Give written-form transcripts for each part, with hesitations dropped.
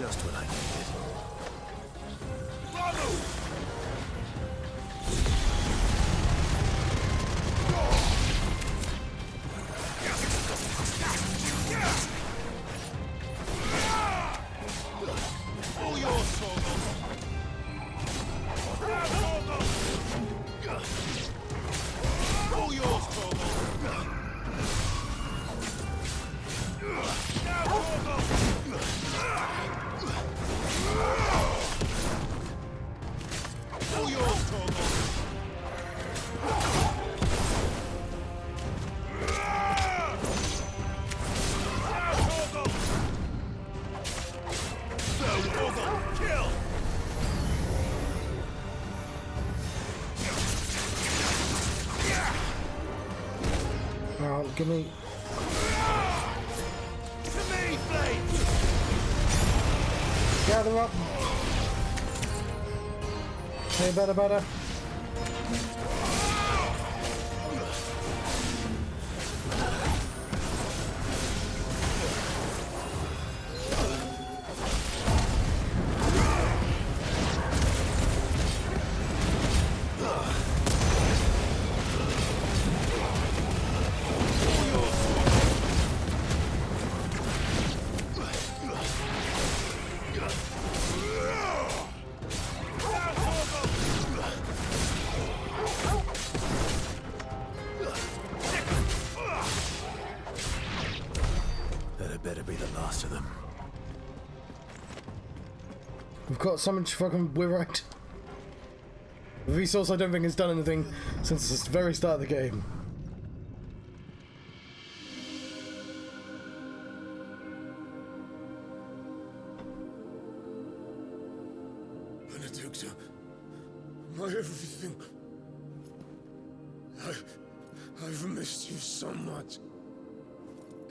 Just what I needed. All yours, Torgal. All yours, Torgal. Now, Torgal. All yours, Torgal. Give me. To me, Flames! Gather up. Hey, better. Better be the last of them. We've got so much fucking. We're right. The resource I don't think has done anything since the very start of the game. Benedicta, my everything. I've missed you so much.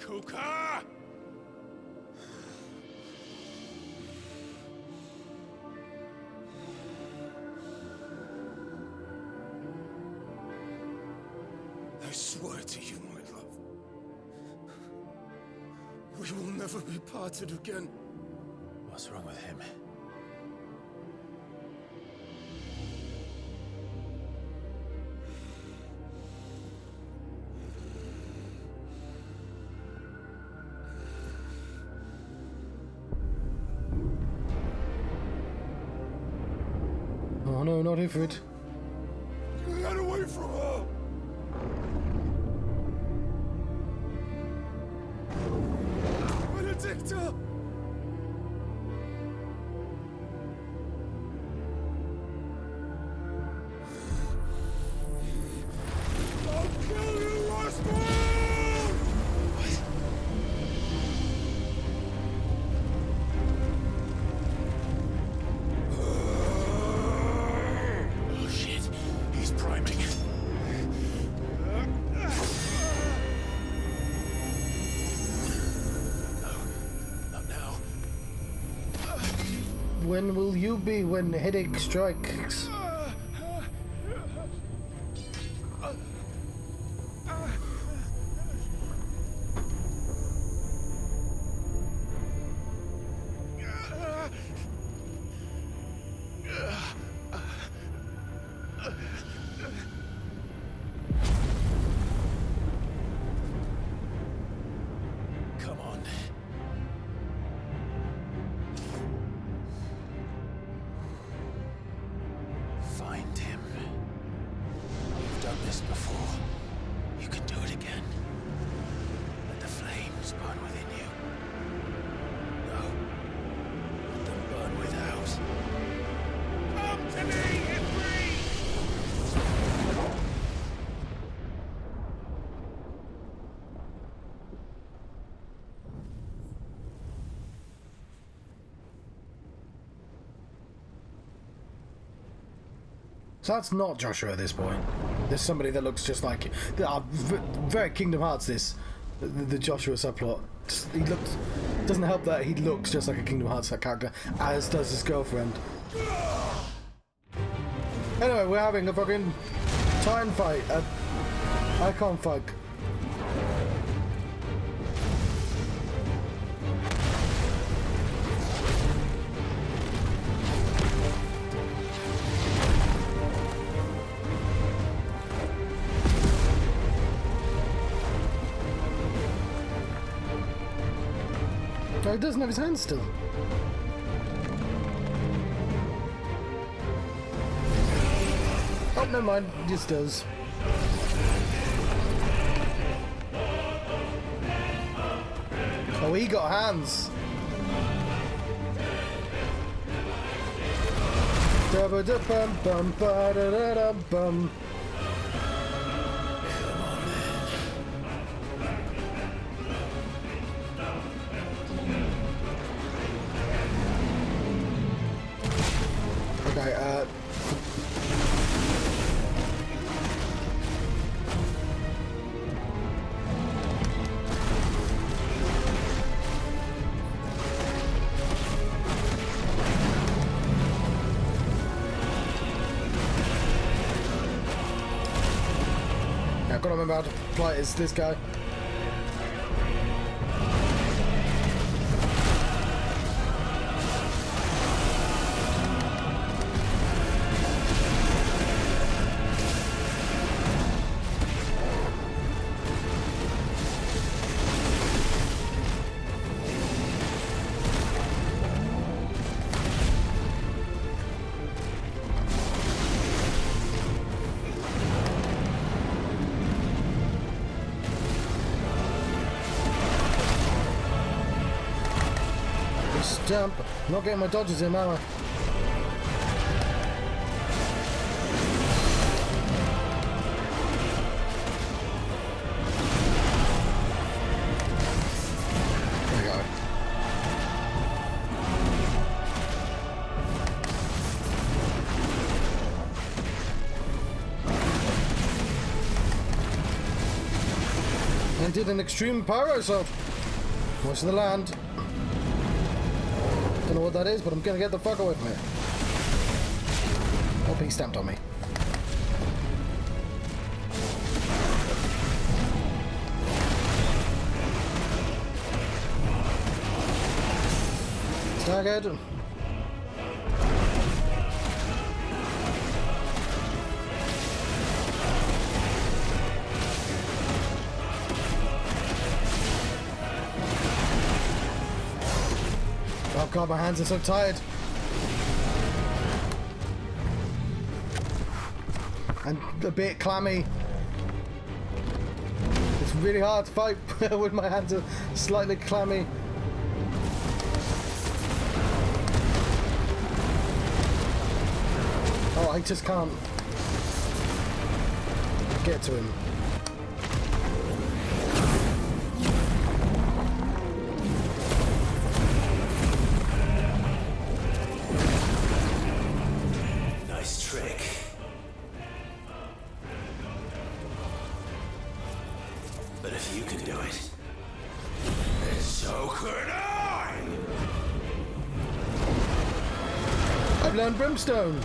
Kuka! I swear to you, my love, we will never be parted again. What's wrong with him? Oh no, not Ifrit. Get away from her! Benedicta! I'll kill you, Roscoe! Oh shit, he's priming. Not now. When will you be when headache strikes? Come on. Find him. You've done this before. You can do it again. Let the flames burn within you. No. Let them burn without. Come to me, Ifrit! So that's not Joshua at this point. There's somebody that looks just like very Kingdom Hearts. This the Joshua subplot. He looks doesn't help that he looks just like a Kingdom Hearts character, as does his girlfriend. Anyway, we're having a fucking time fight. Icon fight. he doesn't have his hands still. Oh, never mind. He just does. Oh, he got hands. Da-ba-da-bum-bum-ba-da-da-da-bum. Okay, I've got to remember how to play as this guy. Jump. I'm not getting my dodges in, am I? There we go. And did an extreme pyro assault. Voice of the land. Don't know what that is, but I'm gonna get the fuck away from it. Oh, he stamped on me. Staggered. Oh god, my hands are so tired. And a bit clammy. It's really hard to fight when my hands are slightly clammy. Oh, I just can't get to him. But if you can do it, then so could I! I've learned Brimstone!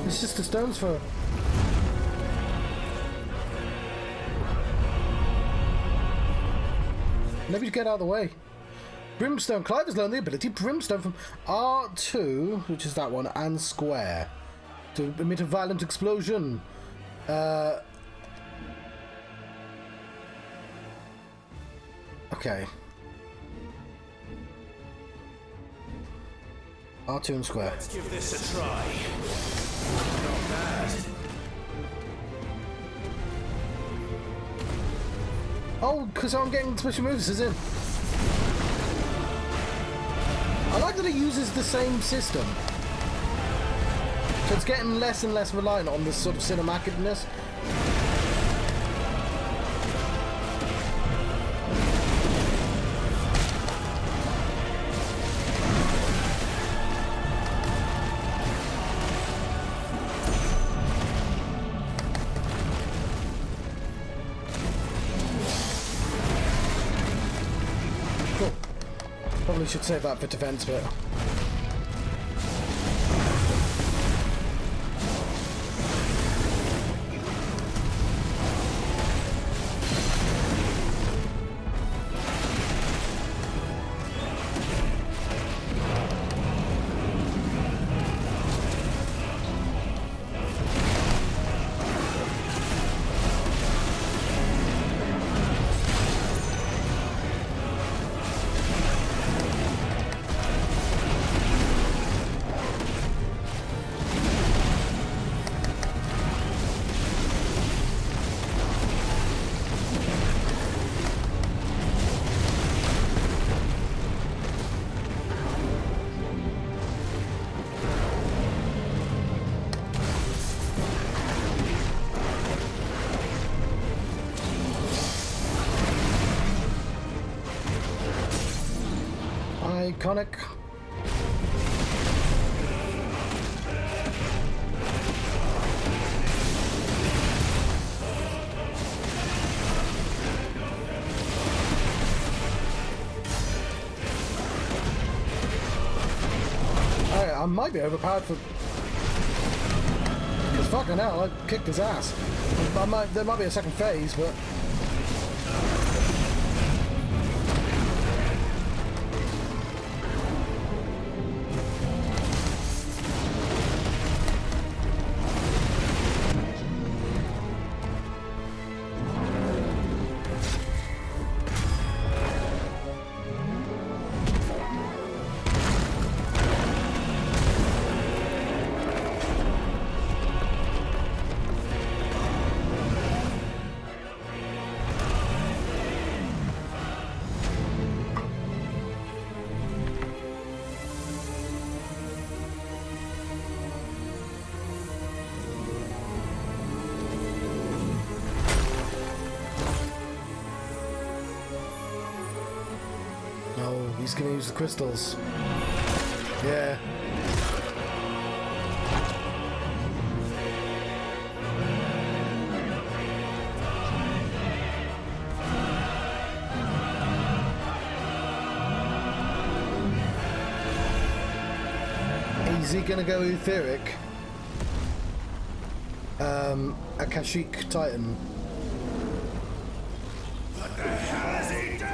It's just a stone's throw. Maybe to get out of the way. Brimstone. Clive has learned the ability Brimstone from R2, which is that one, and Square, to emit a violent explosion. Okay. R2 and Square. Let's give this a try. Not bad. Oh, because I'm getting special moves as in. I like that it uses the same system. So it's getting less and less reliant on this sort of cinematicness. Probably should save that for defense, but Eikonic. I might be overpowered for... Because fucking hell, I kicked his ass. There might be a second phase, but... He's gonna use the crystals. Yeah. Is he gonna go etheric? A Kashyyyk Titan. What the hell has he done?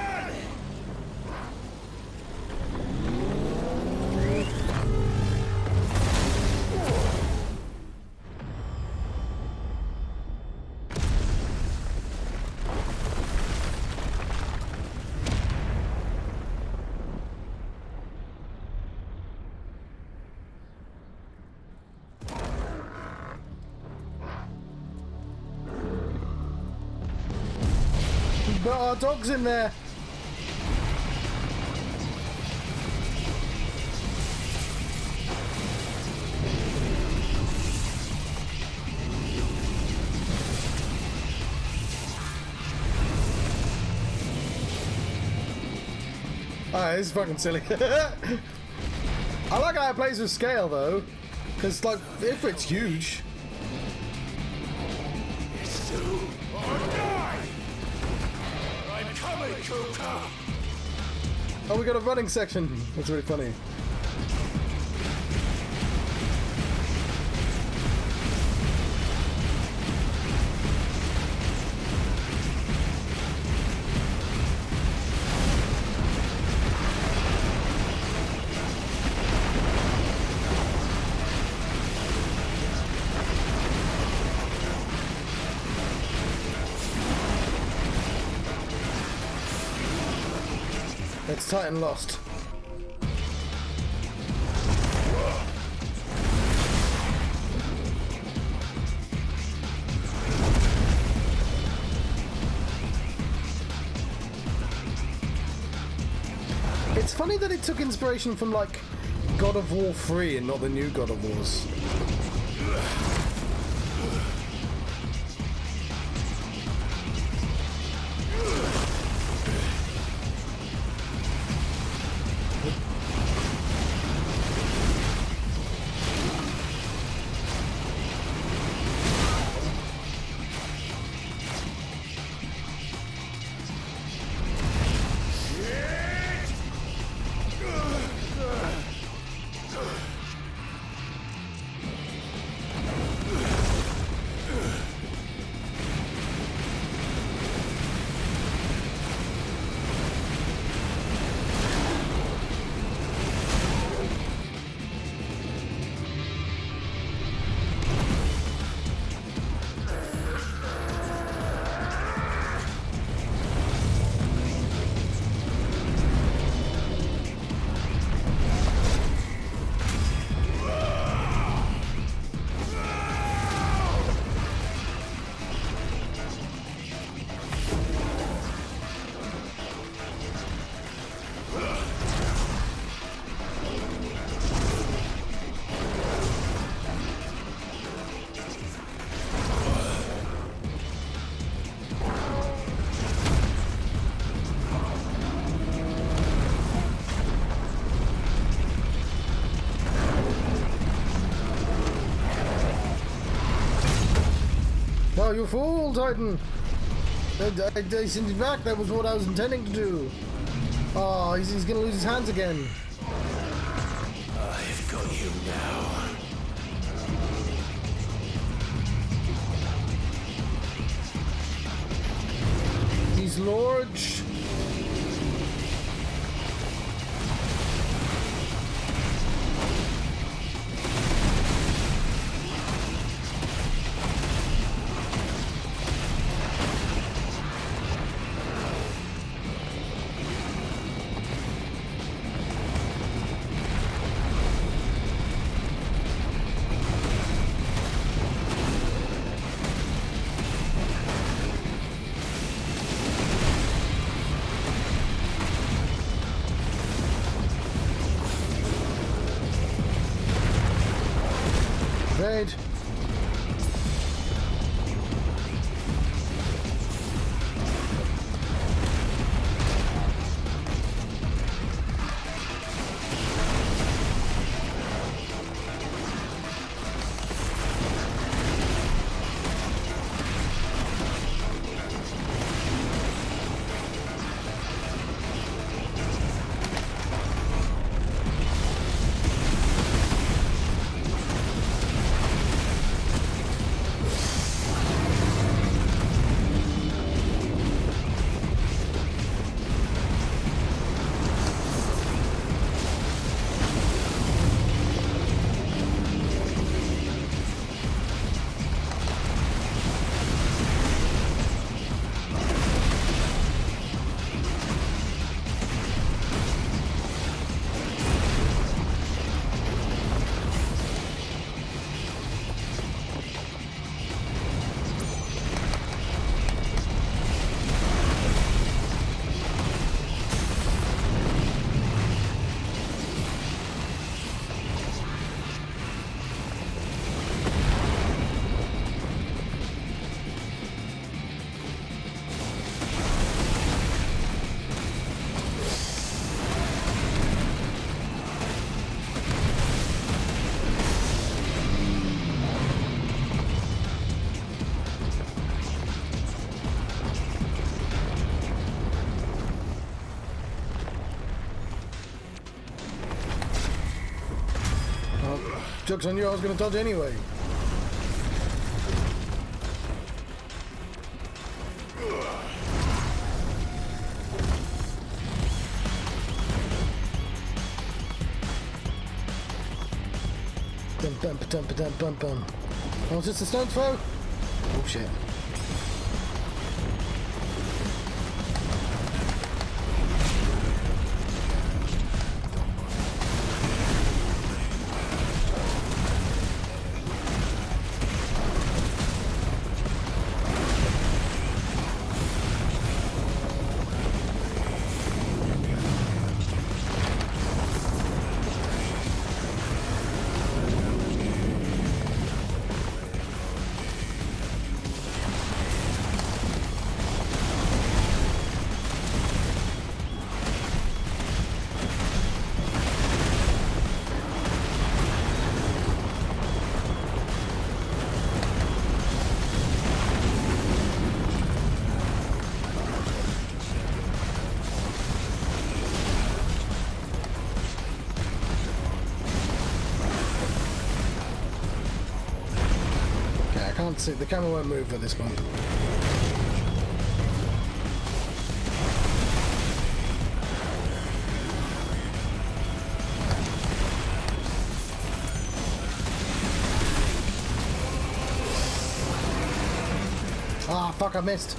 But our dog's in there. Alright, this is fucking silly. I like how it plays with scale though, because like if it's huge. It's do or die! I'm coming, Hugo! Oh, we got a running section. That's really funny. It's Titan lost. It's funny that it took inspiration from like God of War 3 and not the new God of Wars. Oh, you fool, Titan! I sent it back. That was what I was intending to do. Oh, he's gonna lose his hands again. I've got you now. He's large. Evade. Joke's on you, I was going to dodge anyway. Bum, bum, bum, bum, bum, bum. Oh, is this the stone throw? Oh shit. Can't see, the camera won't move at this point. Ah, fuck, I missed.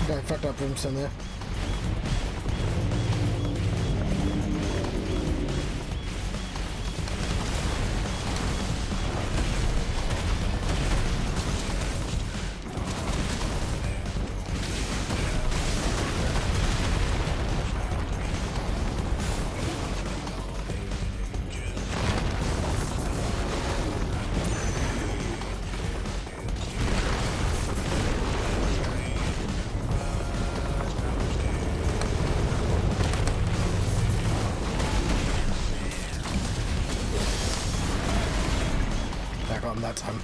Okay, fucked up brimstone there. I got him that time.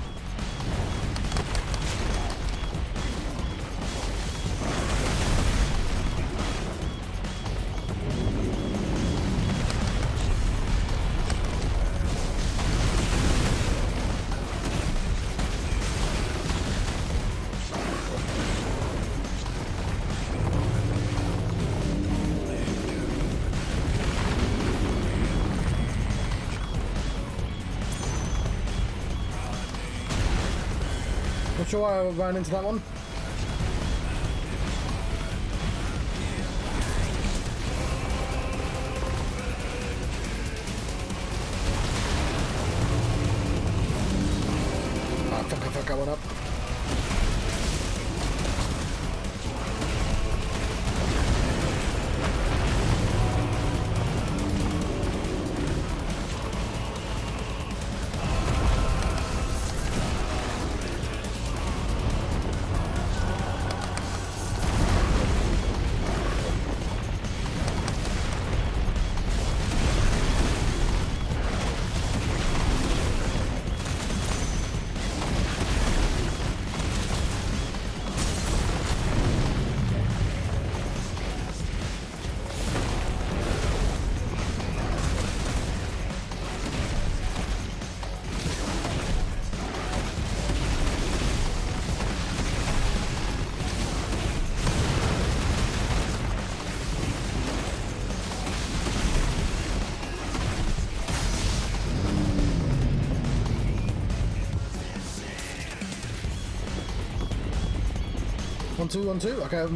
Not sure why I ran into that one. Ah, fuck, I went up. One, two, 1, 2. Okay,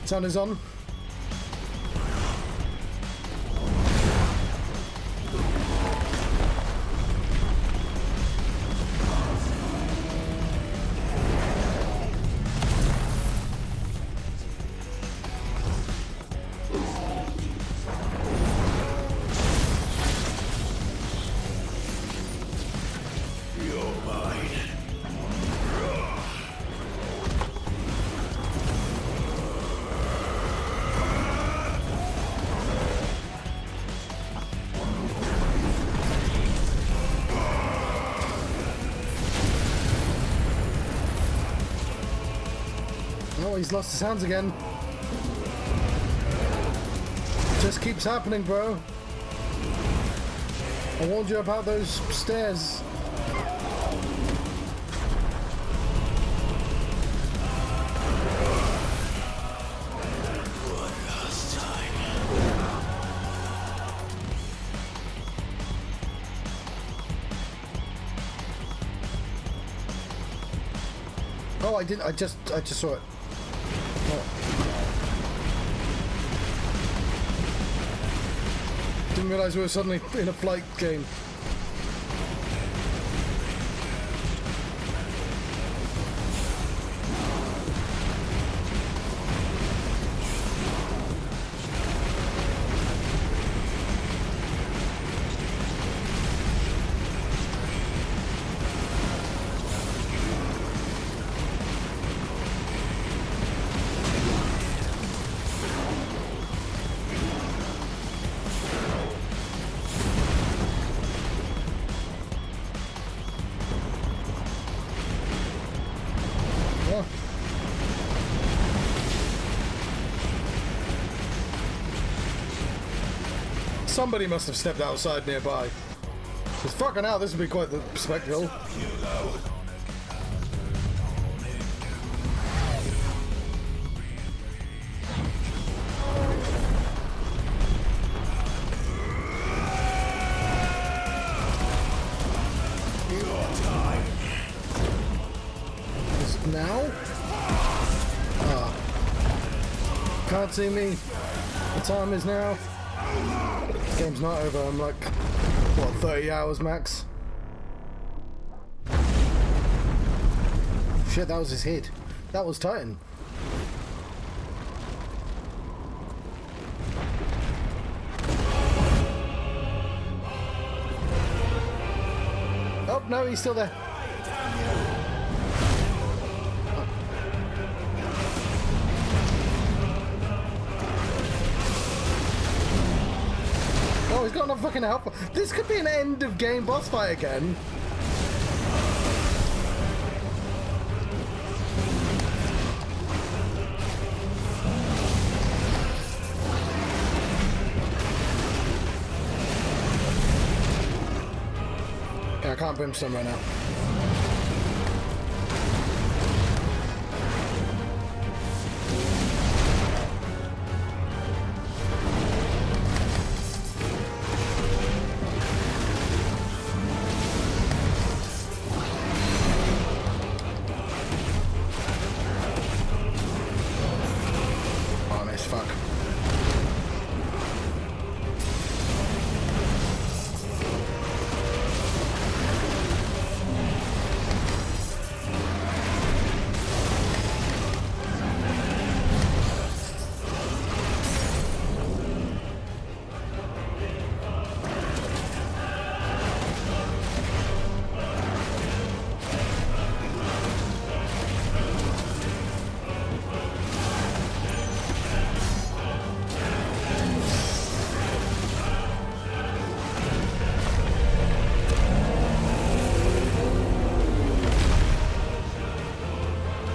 sound is on. Oh, he's lost his hands again. Just keeps happening, bro. I warned you about those stairs. Oh, I didn't. I just saw it. Oh. Didn't realize we were suddenly in a flight game. Somebody must have stepped outside nearby. Because fucking hell, this would be quite the spectacle. Hugo. Now? Ah. Can't see me. The time is now. Game's not over. I'm like, what, 30 hours max? Shit, that was his head. That was Titan. Oh, no, he's still there. Oh, he's got enough fucking help. This could be an end of game boss fight again. Okay, I can't brimstone right now.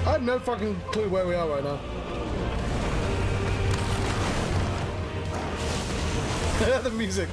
I have no fucking clue where we are right now. The music.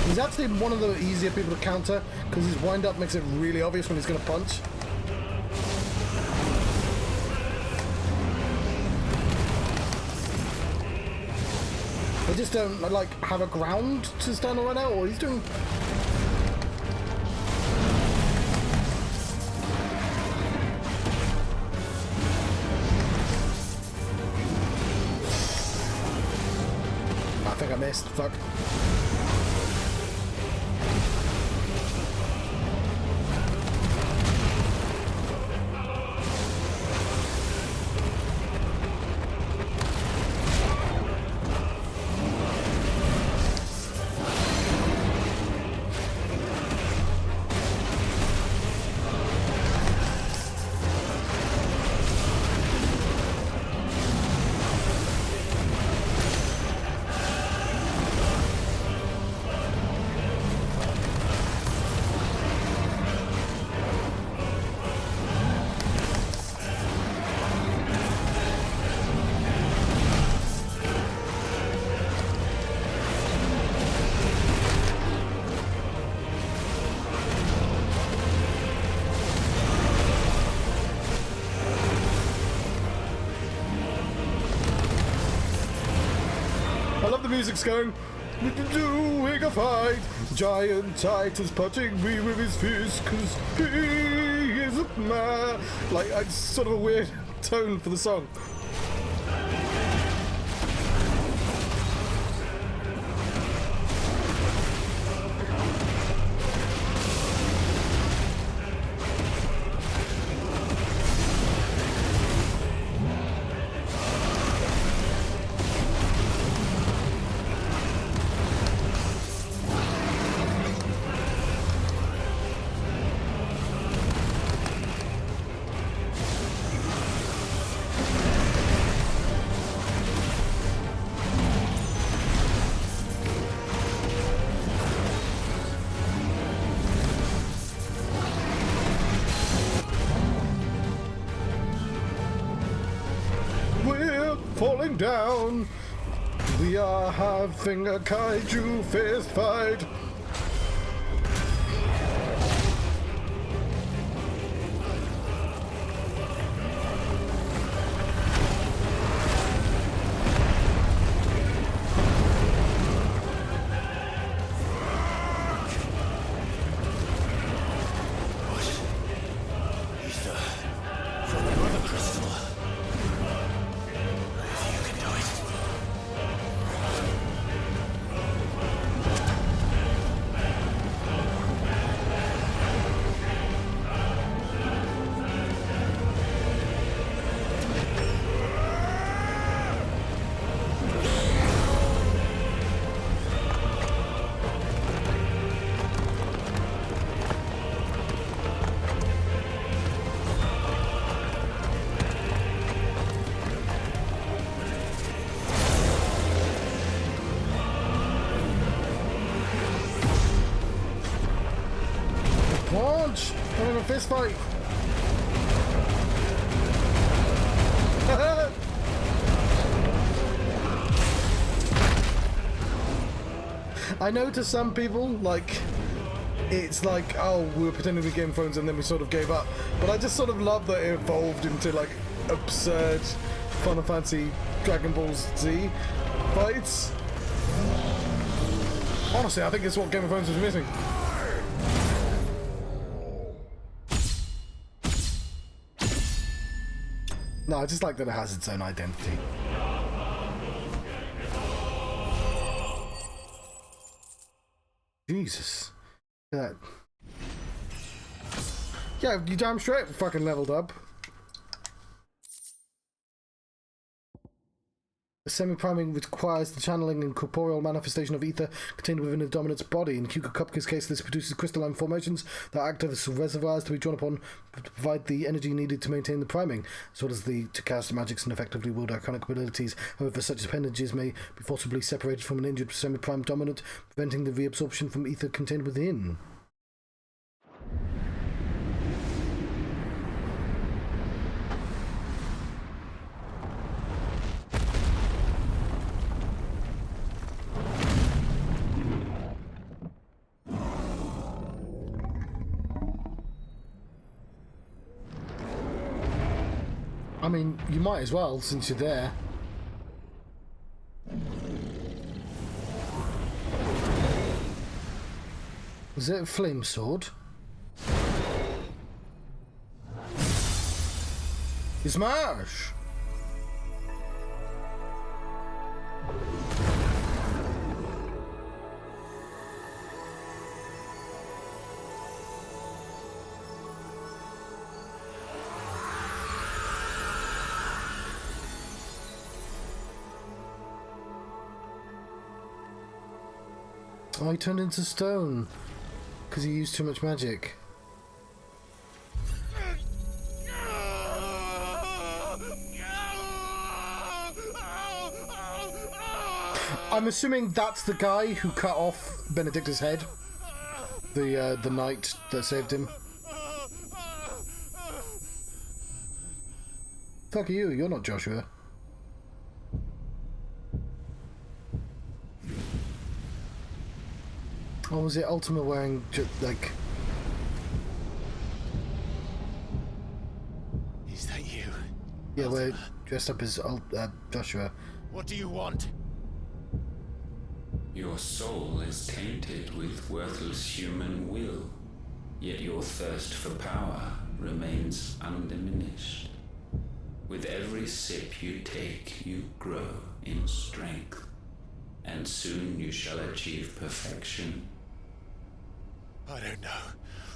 He's actually one of the easier people to counter because his wind-up makes it really obvious when he's going to punch. They just don't like have a ground to stand on right now, or he's doing. I think I missed. Fuck. I love the music's going. Doing a fight. Giant Titan's punching me with his fist because he is a man. Like, it's sort of a weird tone for the song. Falling down. We are having a kaiju fist fight. Ether from the Mothercrystal. If you can do it. Launch! I'm in a fist fight. I know to some people, like, it's like, oh, we were pretending to be Game of Thrones and then we sort of gave up. But I just sort of love that it evolved into, like, absurd Final Fantasy Dragon Ball Z fights. Honestly, I think it's what Game of Thrones was missing. No, I just like that it has its own identity. Jesus. Look at that. Yeah, you damn straight fucking leveled up. The semi-priming requires the channeling and corporeal manifestation of ether contained within the dominant's body. In Hugo Kupka's case, this produces crystalline formations that act as reservoirs to be drawn upon to provide the energy needed to maintain the priming, as well as to cast magics and effectively wield Eikonic abilities. However, such appendages may be forcibly separated from an injured semi-prime dominant, preventing the reabsorption from ether contained within. I mean, you might as well, since you're there. Was it a flame sword? Smash! Oh, he turned into stone because he used too much magic. I'm assuming that's the guy who cut off Benedicta's head. The knight that saved him. Fuck you, you're not Joshua. Or was it Ultima wearing, like... Is that you? Yeah, we're dressed up as Joshua. What do you want? Your soul is tainted with worthless human will, yet your thirst for power remains undiminished. With every sip you take, you grow in strength, and soon you shall achieve perfection. I don't know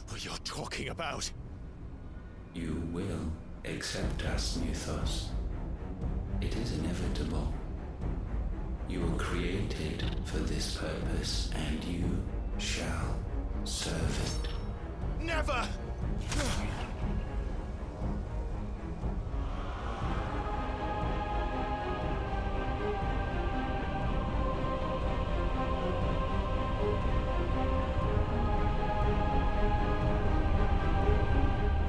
what you're talking about. You will accept us, Mythos. It is inevitable. You were created for this purpose, and you shall serve it. Never!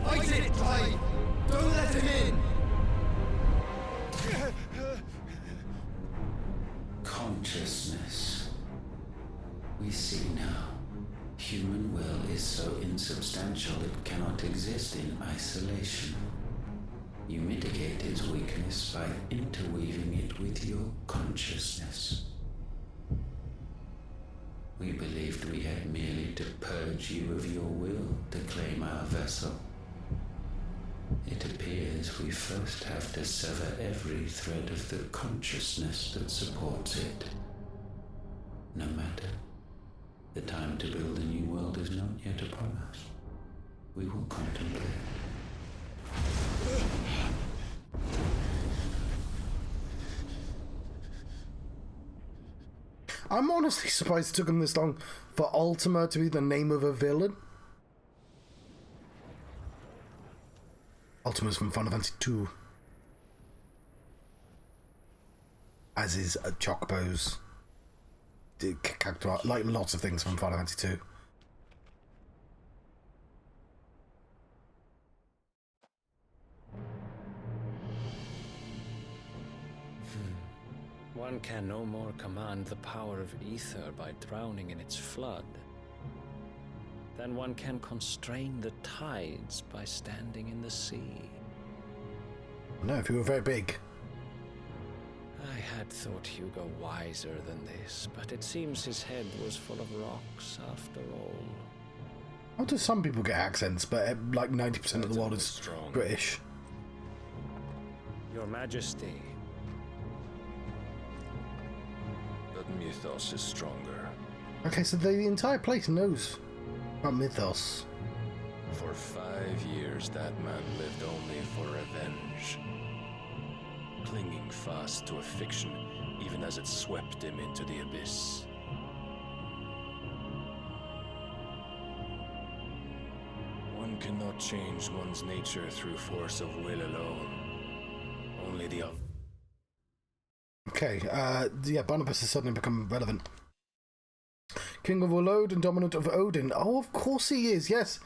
Fight it, Clive! Don't let him in! Calm consciousness. We see now. Human will is so insubstantial it cannot exist in isolation. You mitigate its weakness by interweaving it with your consciousness. We believed we had merely to purge you of your will to claim our vessel. It appears we first have to sever every thread of the consciousness that supports it. No matter. The time to build a new world is not yet upon us. We will contemplate. I'm honestly surprised it took him this long for Ultima to be the name of a villain. Ultima's from Final Fantasy II. As is Chocobo's character, like lots of things from Final Fantasy II. One can no more command the power of ether by drowning in its flood than one can constrain the tides by standing in the sea. No, if you were very big. I had thought Hugo wiser than this, but it seems his head was full of rocks after all. How do some people get accents, but like 90% of the world is strong. British? Your Majesty. But Mythos is stronger. Okay, so the entire place knows about Mythos. For 5 years, that man lived only for revenge. Clinging fast to a fiction, even as it swept him into the abyss. One cannot change one's nature through force of will alone. Only the... Okay, yeah, Barnabas has suddenly become relevant. King of Olod and dominant of Odin. Oh, of course he is, yes.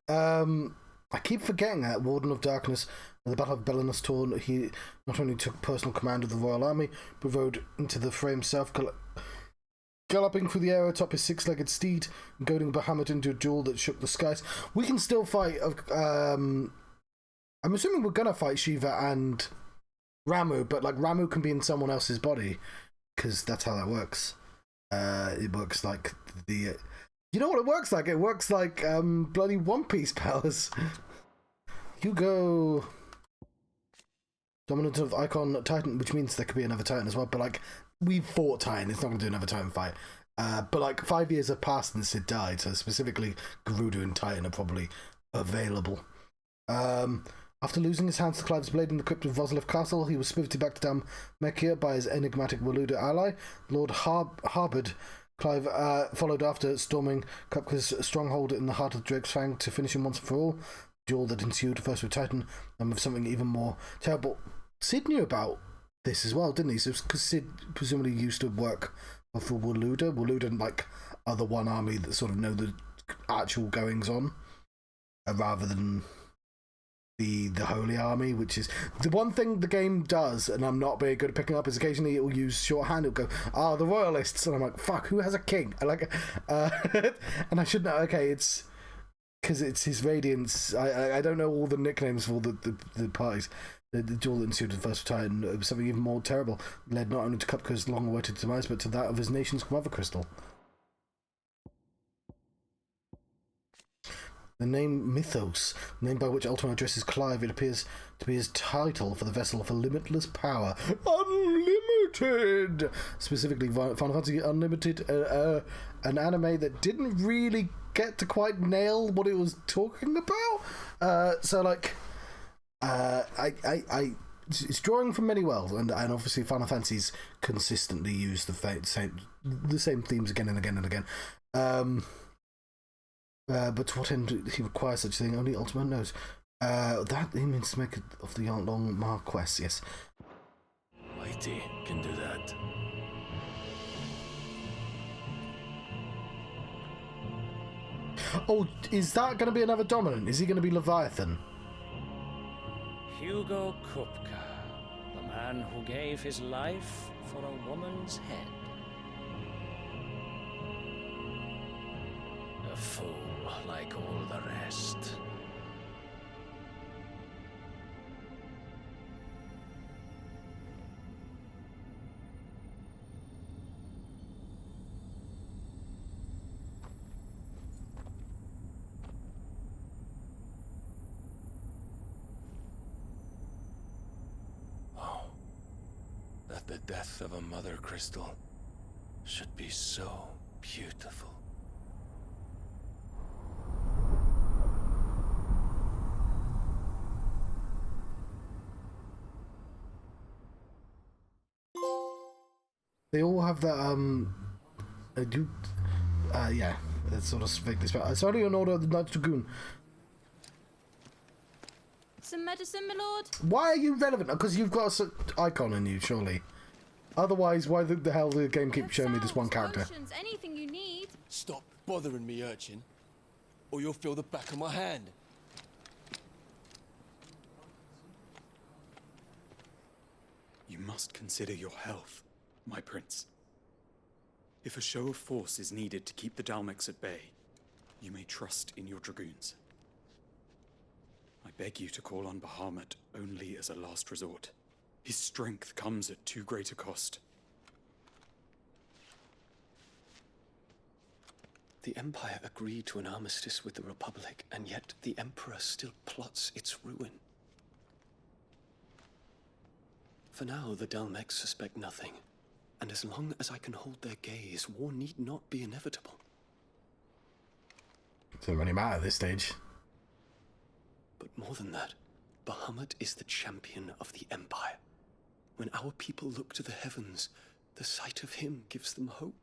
I keep forgetting that. Warden of Darkness. At the Battle of Belinus Torn, he not only took personal command of the royal army, but rode into the fray himself, galloping through the air atop his six-legged steed, and goading Bahamut into a duel that shook the skies. We can still fight... I'm assuming we're gonna fight Shiva and Ramu, but like Ramu can be in someone else's body, because that's how that works. It works like the... You know what it works like? It works like bloody One Piece powers. Hugo... Dominant of Icon Titan, which means there could be another Titan as well, but like, we've fought Titan, it's not going to do another Titan fight. But like, 5 years have passed since Sid died, so specifically Gerudo and Titan are probably available. After losing his hands to Clive's blade in the crypt of Voslev Castle, he was spirited back to Dalmekia by his enigmatic Waluda ally, Lord Harbard. Clive followed after, storming Kupka's stronghold in the heart of Drake's Fang to finish him once and for all. Duel that ensued, first with Titan, and with something even more terrible. Sid knew about this as well, didn't he? So, because Sid presumably used to work for Waluda. Waluda, like, are the one army that sort of know the actual goings on, rather than the Holy Army, which is the one thing the game does, and I'm not very good at picking up, is occasionally it will use shorthand. It'll go, the Royalists, and I'm like, fuck, who has a king? I like, and I should know. Okay, it's because it's his Radiance. I don't know all the nicknames for the parties. The duel that ensued the first Titan, it was something even more terrible, led not only to Kupka's long-awaited demise, but to that of his nation's Mothercrystal. The name Mythos, the name by which Ultima addresses Clive, it appears to be his title for the vessel of a limitless power. Unlimited! Specifically, Final Fantasy Unlimited, an anime that didn't really get to quite nail what it was talking about. It's drawing from many worlds, and obviously Final Fantasy's consistently use the same themes again and again and again. But to what end he requires such a thing, only Ultima knows. That he means to make it of the long Marquess, yes. Mighty can do that. Oh, is that going to be another dominant? Is he going to be Leviathan? Hugo Kupka, the man who gave his life for a woman's head. a fool like all the rest. That the death of a Mothercrystal should be so beautiful. They all have that, yeah, that's sort of vaguely spelled. It's only an order of the Knights Dragoon. Some medicine, my lord? Why are you relevant? Because you've got an icon in you, surely. Otherwise, why the hell the game keep showing me this one character? Potions, anything you need. Stop bothering me, urchin, or you'll feel the back of my hand. You must consider your health, my prince. If a show of force is needed to keep the Dalmex at bay, you may trust in your dragoons. I beg you to call on Bahamut only as a last resort. His strength comes at too great a cost. The Empire agreed to an armistice with the Republic, and yet the Emperor still plots its ruin. For now, the Dalmex suspect nothing, and as long as I can hold their gaze, war need not be inevitable. Doesn't really matter at this stage. But more than that, Bahamut is the champion of the Empire. When our people look to the heavens, the sight of him gives them hope.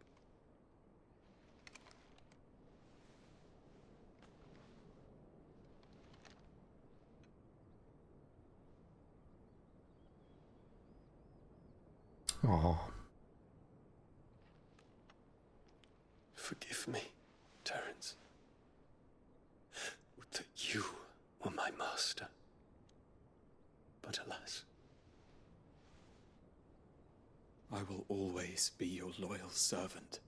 Oh. Forgive me, Terence. Would that you were my master. But alas. I will always be your loyal servant.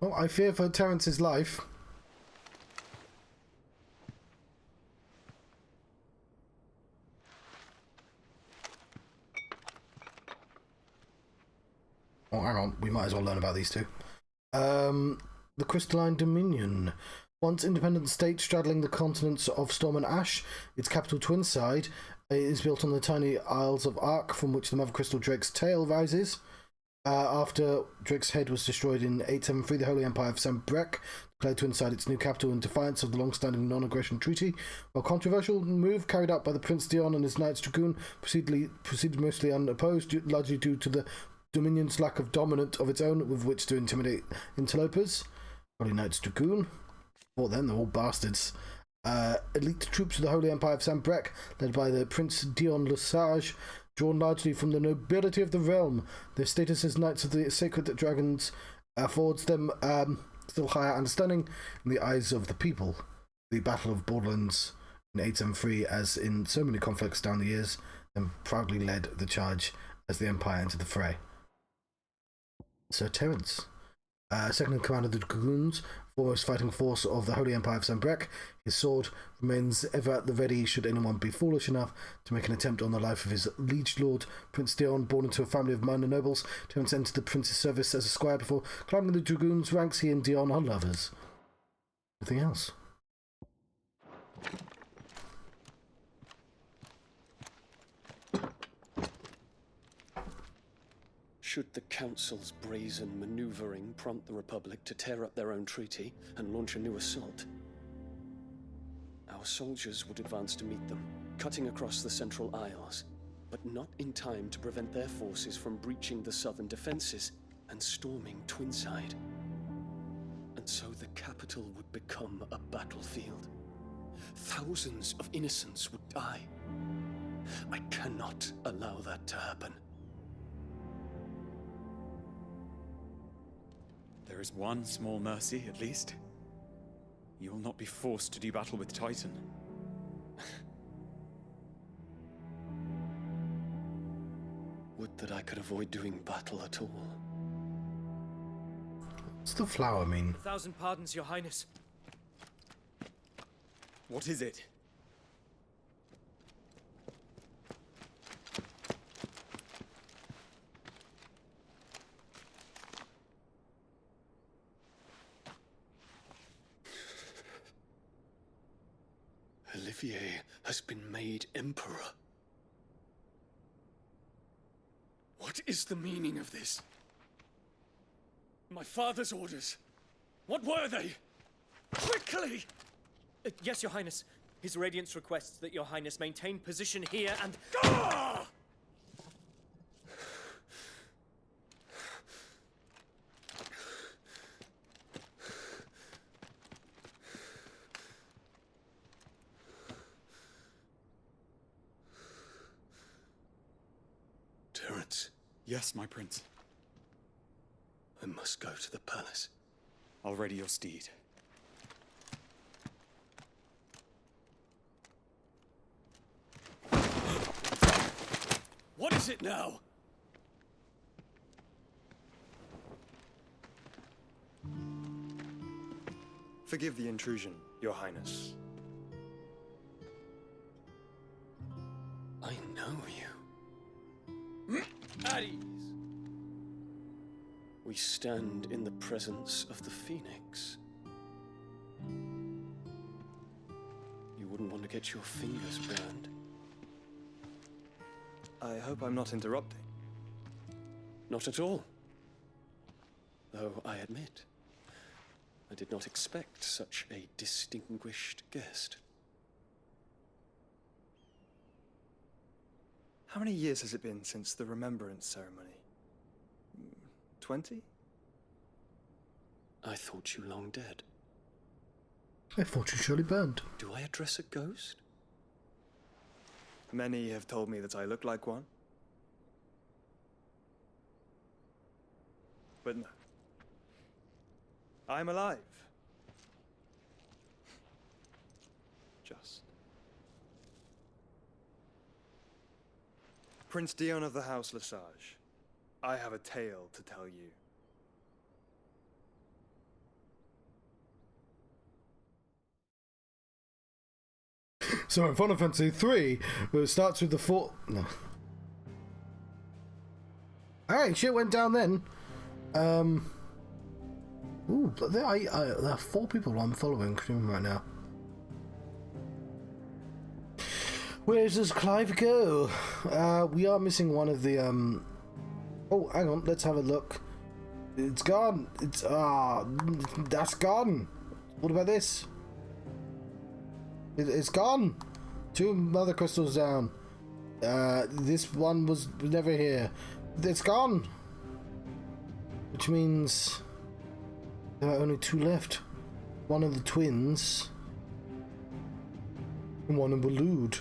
Well, I fear for Terence's life. Oh, hang on. We might as well learn about these two. The Crystalline Dominion. Once independent state straddling the continents of Storm and Ash, its capital Twinside is built on the tiny Isles of Ark from which the Mothercrystal Drake's tail rises. After Drake's head was destroyed in 873, the Holy Empire of Sambrek declared Twinside its new capital in defiance of the long-standing non-aggression treaty. While controversial move carried out by the Prince Dion and his Knights Dragoon proceeded mostly unopposed, largely due to the Dominion's lack of dominant of its own with which to intimidate interlopers. Holy Knights Dragoon. For them, they're all bastards. Elite troops of the Holy Empire of Sambrek, led by the Prince Dion Le Sage, drawn largely from the nobility of the realm. Their status as Knights of the Sacred Dragons affords them still higher understanding in the eyes of the people. The Battle of Borderlands in 873, as in so many conflicts down the years, then proudly led the charge as the Empire entered the fray. Sir Terence, second in command of the Dragoons, foremost fighting force of the Holy Empire of Sambrek, his sword remains ever at the ready should anyone be foolish enough to make an attempt on the life of his liege lord, Prince Dion. Born into a family of minor nobles, Terence entered the prince's service as a squire before climbing the Dragoons' ranks. He and Dion are lovers. Anything else? Should the Council's brazen maneuvering prompt the Republic to tear up their own treaty and launch a new assault, our soldiers would advance to meet them, cutting across the Central Isles, but not in time to prevent their forces from breaching the southern defenses and storming Twinside. And so the capital would become a battlefield. Thousands of innocents would die. I cannot allow that to happen. There is one small mercy, at least. You will not be forced to do battle with Titan. Would that I could avoid doing battle at all. What's the flower mean? 1,000 pardons, Your Highness. What is it? Olivier has been made Emperor. What is the meaning of this? My father's orders. What were they? Quickly! Yes, Your Highness. His Radiance requests that Your Highness maintain position here and... Ah! Terence, Yes, my prince. I must go to the palace. I'll ready your steed. What is it now? Forgive the intrusion, Your Highness. I know you. At ease. We stand in the presence of the Phoenix. You wouldn't want to get your fingers burned. I hope I'm not interrupting. Not at all. Though I admit, I did not expect such a distinguished guest. How many years has it been since the Remembrance ceremony? 20? I thought you long dead. I thought you surely burned. Do I address a ghost? Many have told me that I look like one. But no. I'm alive. Just. Prince Dion of the House Lesage, I have a tale to tell you. So in Final Fantasy 3, it starts with the four... No. Alright, shit went down then. Ooh, but there are 4 people I'm following right now. Where does Clive go? We are missing one of the, Oh, hang on, let's have a look. It's gone. It's, that's gone. What about this? It's gone. 2 Mothercrystals down. This one was never here. It's gone. Which means there are only 2 left. One of the twins and one in Waloed.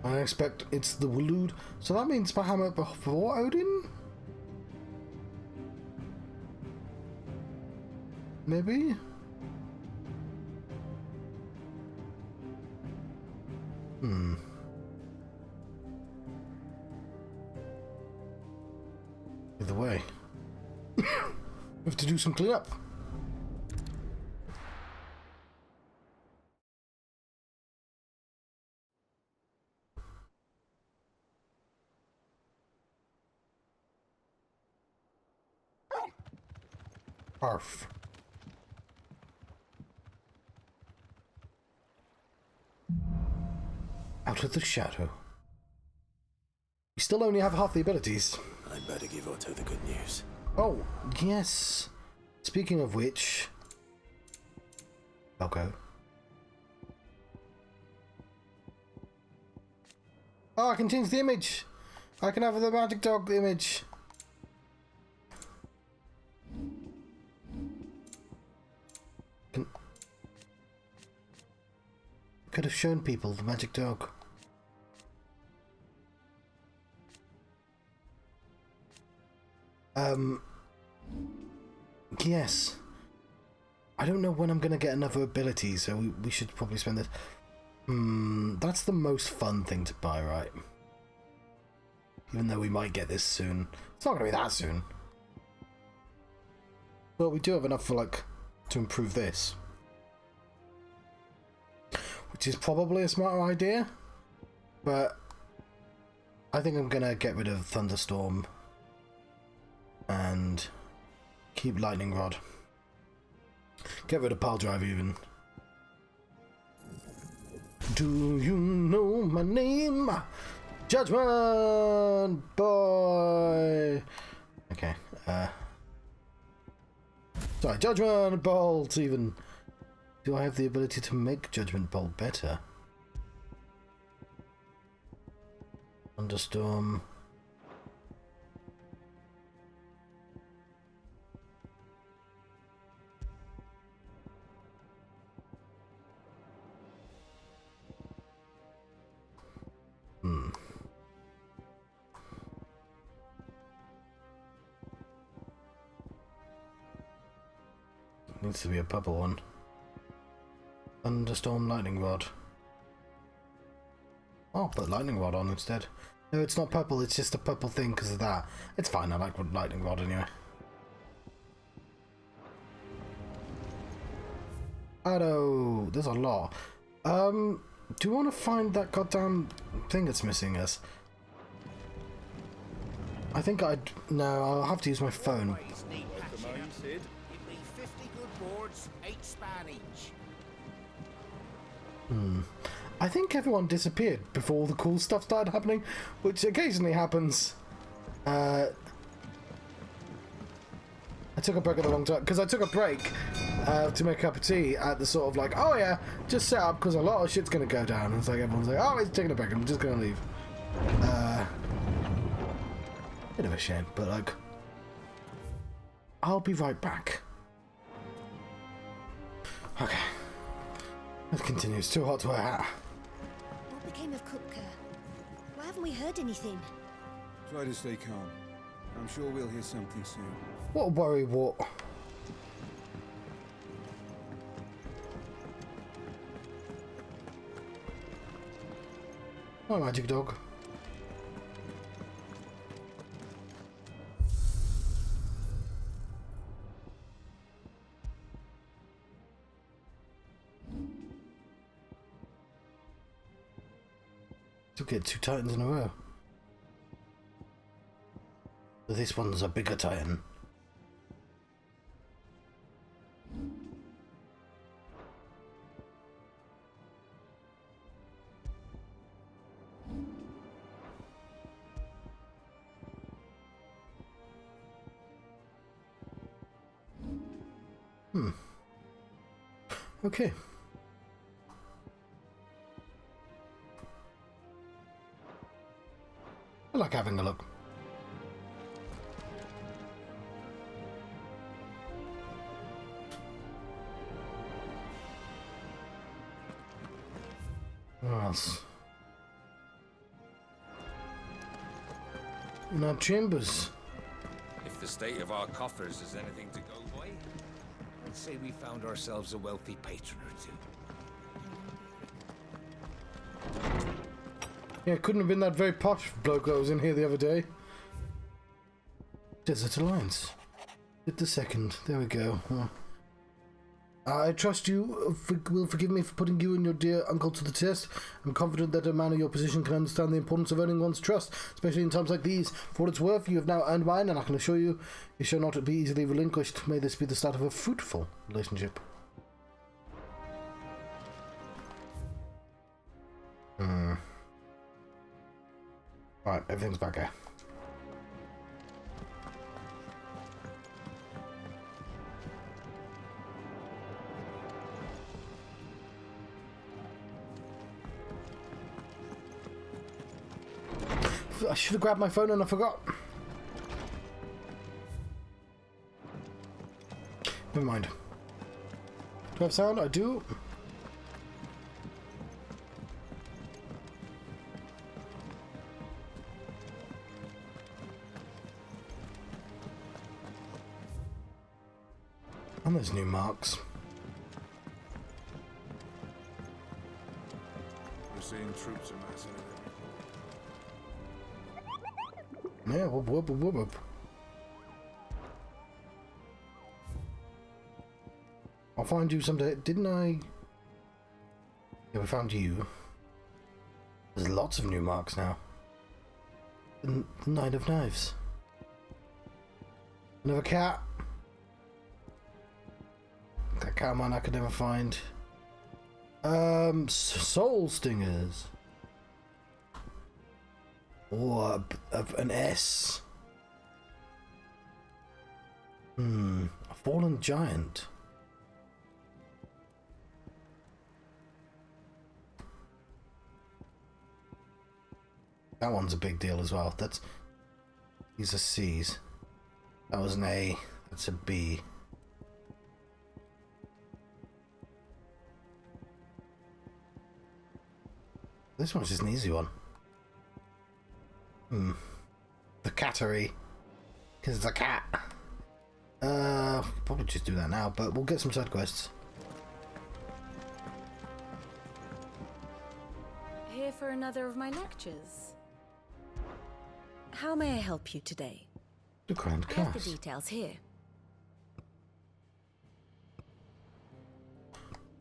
I expect it's the Waloed. So that means Bahamut before Odin? Maybe? Either way. We have to do some cleanup. Arf. Out of the shadow. We still only have half the abilities. I'd better give Otto the good news. Oh, yes. Speaking of which... I'll go. Oh, I can change the image. I can have the magic dog image. Could have shown people the magic dog. Yes. I don't know when I'm gonna get another ability, so we should probably spend this. That's the most fun thing to buy, right? Even though we might get this soon. It's not going to be that soon. But we do have enough for, like, to improve this. Which is probably a smarter idea. But I think I'm going to get rid of Thunderstorm. And keep Lightning Rod. Get rid of Pile Drive even. Do you know my name? Judgment Boy! Okay, sorry, Judgment Bolt even. Do I have the ability to make Judgment Bolt better? Thunderstorm. Needs to be a purple one. Thunderstorm Lightning Rod. I'll put Lightning Rod on instead. No, it's not purple, it's just a purple thing because of that. It's fine, I like Lightning Rod anyway. Addo, there's a lot. Do you want to find that goddamn thing that's missing us? I think no, I'll have to use my phone. I think everyone disappeared before all the cool stuff started happening, which occasionally happens. I took a break at a long time because I took a break to make a cup of tea at the sort of like, oh yeah, just set up because a lot of shit's gonna go down. And it's like everyone's like, oh, he's taking a break, I'm just gonna leave. Bit of a shame, but like, I'll be right back. Okay, let's continue. It's too hot to wear a hat. What became of Kupka? Why haven't we heard anything? Try to stay calm. I'm sure we'll hear something soon. What a worry, what? Oh, magic dog. Still get 2 titans in a row. But this one's a bigger titan. Okay. I like having a look. What else? In our chambers. If the state of our coffers is anything to go by, I'd say we found ourselves a wealthy patron or two. Yeah, it couldn't have been that very posh bloke that was in here the other day. Desert Alliance. Hit the second. There we go. I trust you will forgive me for putting you and your dear uncle to the test. I'm confident that a man of your position can understand the importance of earning one's trust, especially in times like these. For what it's worth, you have now earned mine, and I can assure you, it shall not be easily relinquished. May this be the start of a fruitful relationship. Right, everything's back here. I should have grabbed my phone and I forgot. Never mind. Do I have sound? I do. And there's new marks. We're seeing troops amassing. Yeah, whoop, whoop, whoop, whoop. I'll find you someday. Didn't I? Yeah, we found you. There's lots of new marks now. The Nine of Knives. Another cat. That cat man I could never find. Soul Stingers. Or an S. A Fallen Giant. That one's a big deal as well. These are C's. That was an A. That's a B. This one's just an easy one. The cattery. Because it's a cat. Probably just do that now, but we'll get some side quests. Here for another of my lectures. How may I help you today? The Grand I have the Cast. details here.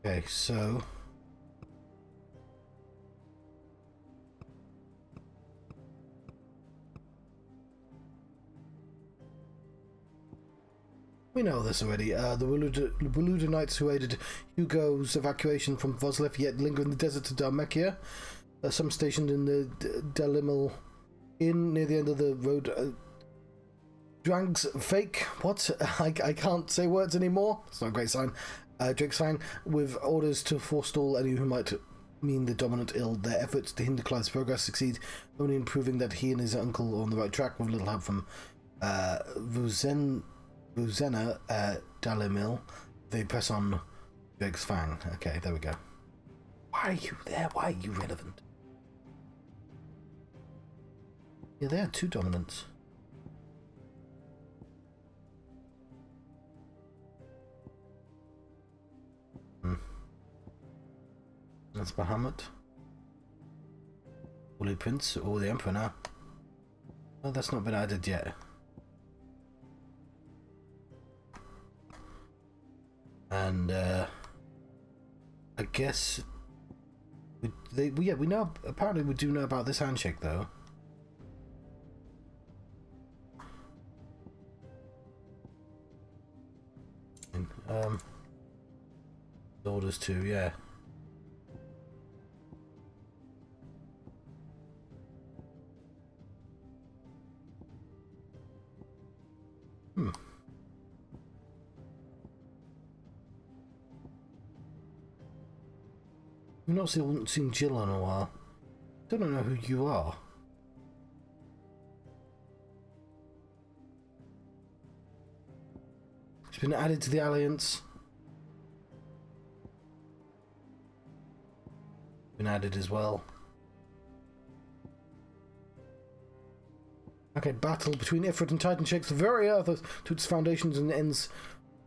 Okay, so we know this already. The Waluda Knights who aided Hugo's evacuation from Voslev yet linger in the desert of Dalmekia. Some stationed in the Dalimil Inn near the end of the road. Drang's fake. What? I can't say words anymore. It's not a great sign. Drake's Fang, with orders to forestall any who might mean the dominant ill. Their efforts to hinder Clive's progress succeed only in proving that he and his uncle are on the right track with little help from Vuzena Dalimil. They press on Drake's Fang. Okay, there we go. Why are you there? Why are you relevant? Yeah, they had two dominants. That's Bahamut. Woolly Prince, or the Emperor now. Oh, that's not been added yet. And I guess we know. Apparently, we do know about this handshake, though. Orders too, yeah. We've not seen Jill in a while. Don't know who you are. It's been added to the Alliance. Been added as well. Okay, battle between Ifrit and Titan shakes the very earth to its foundations and ends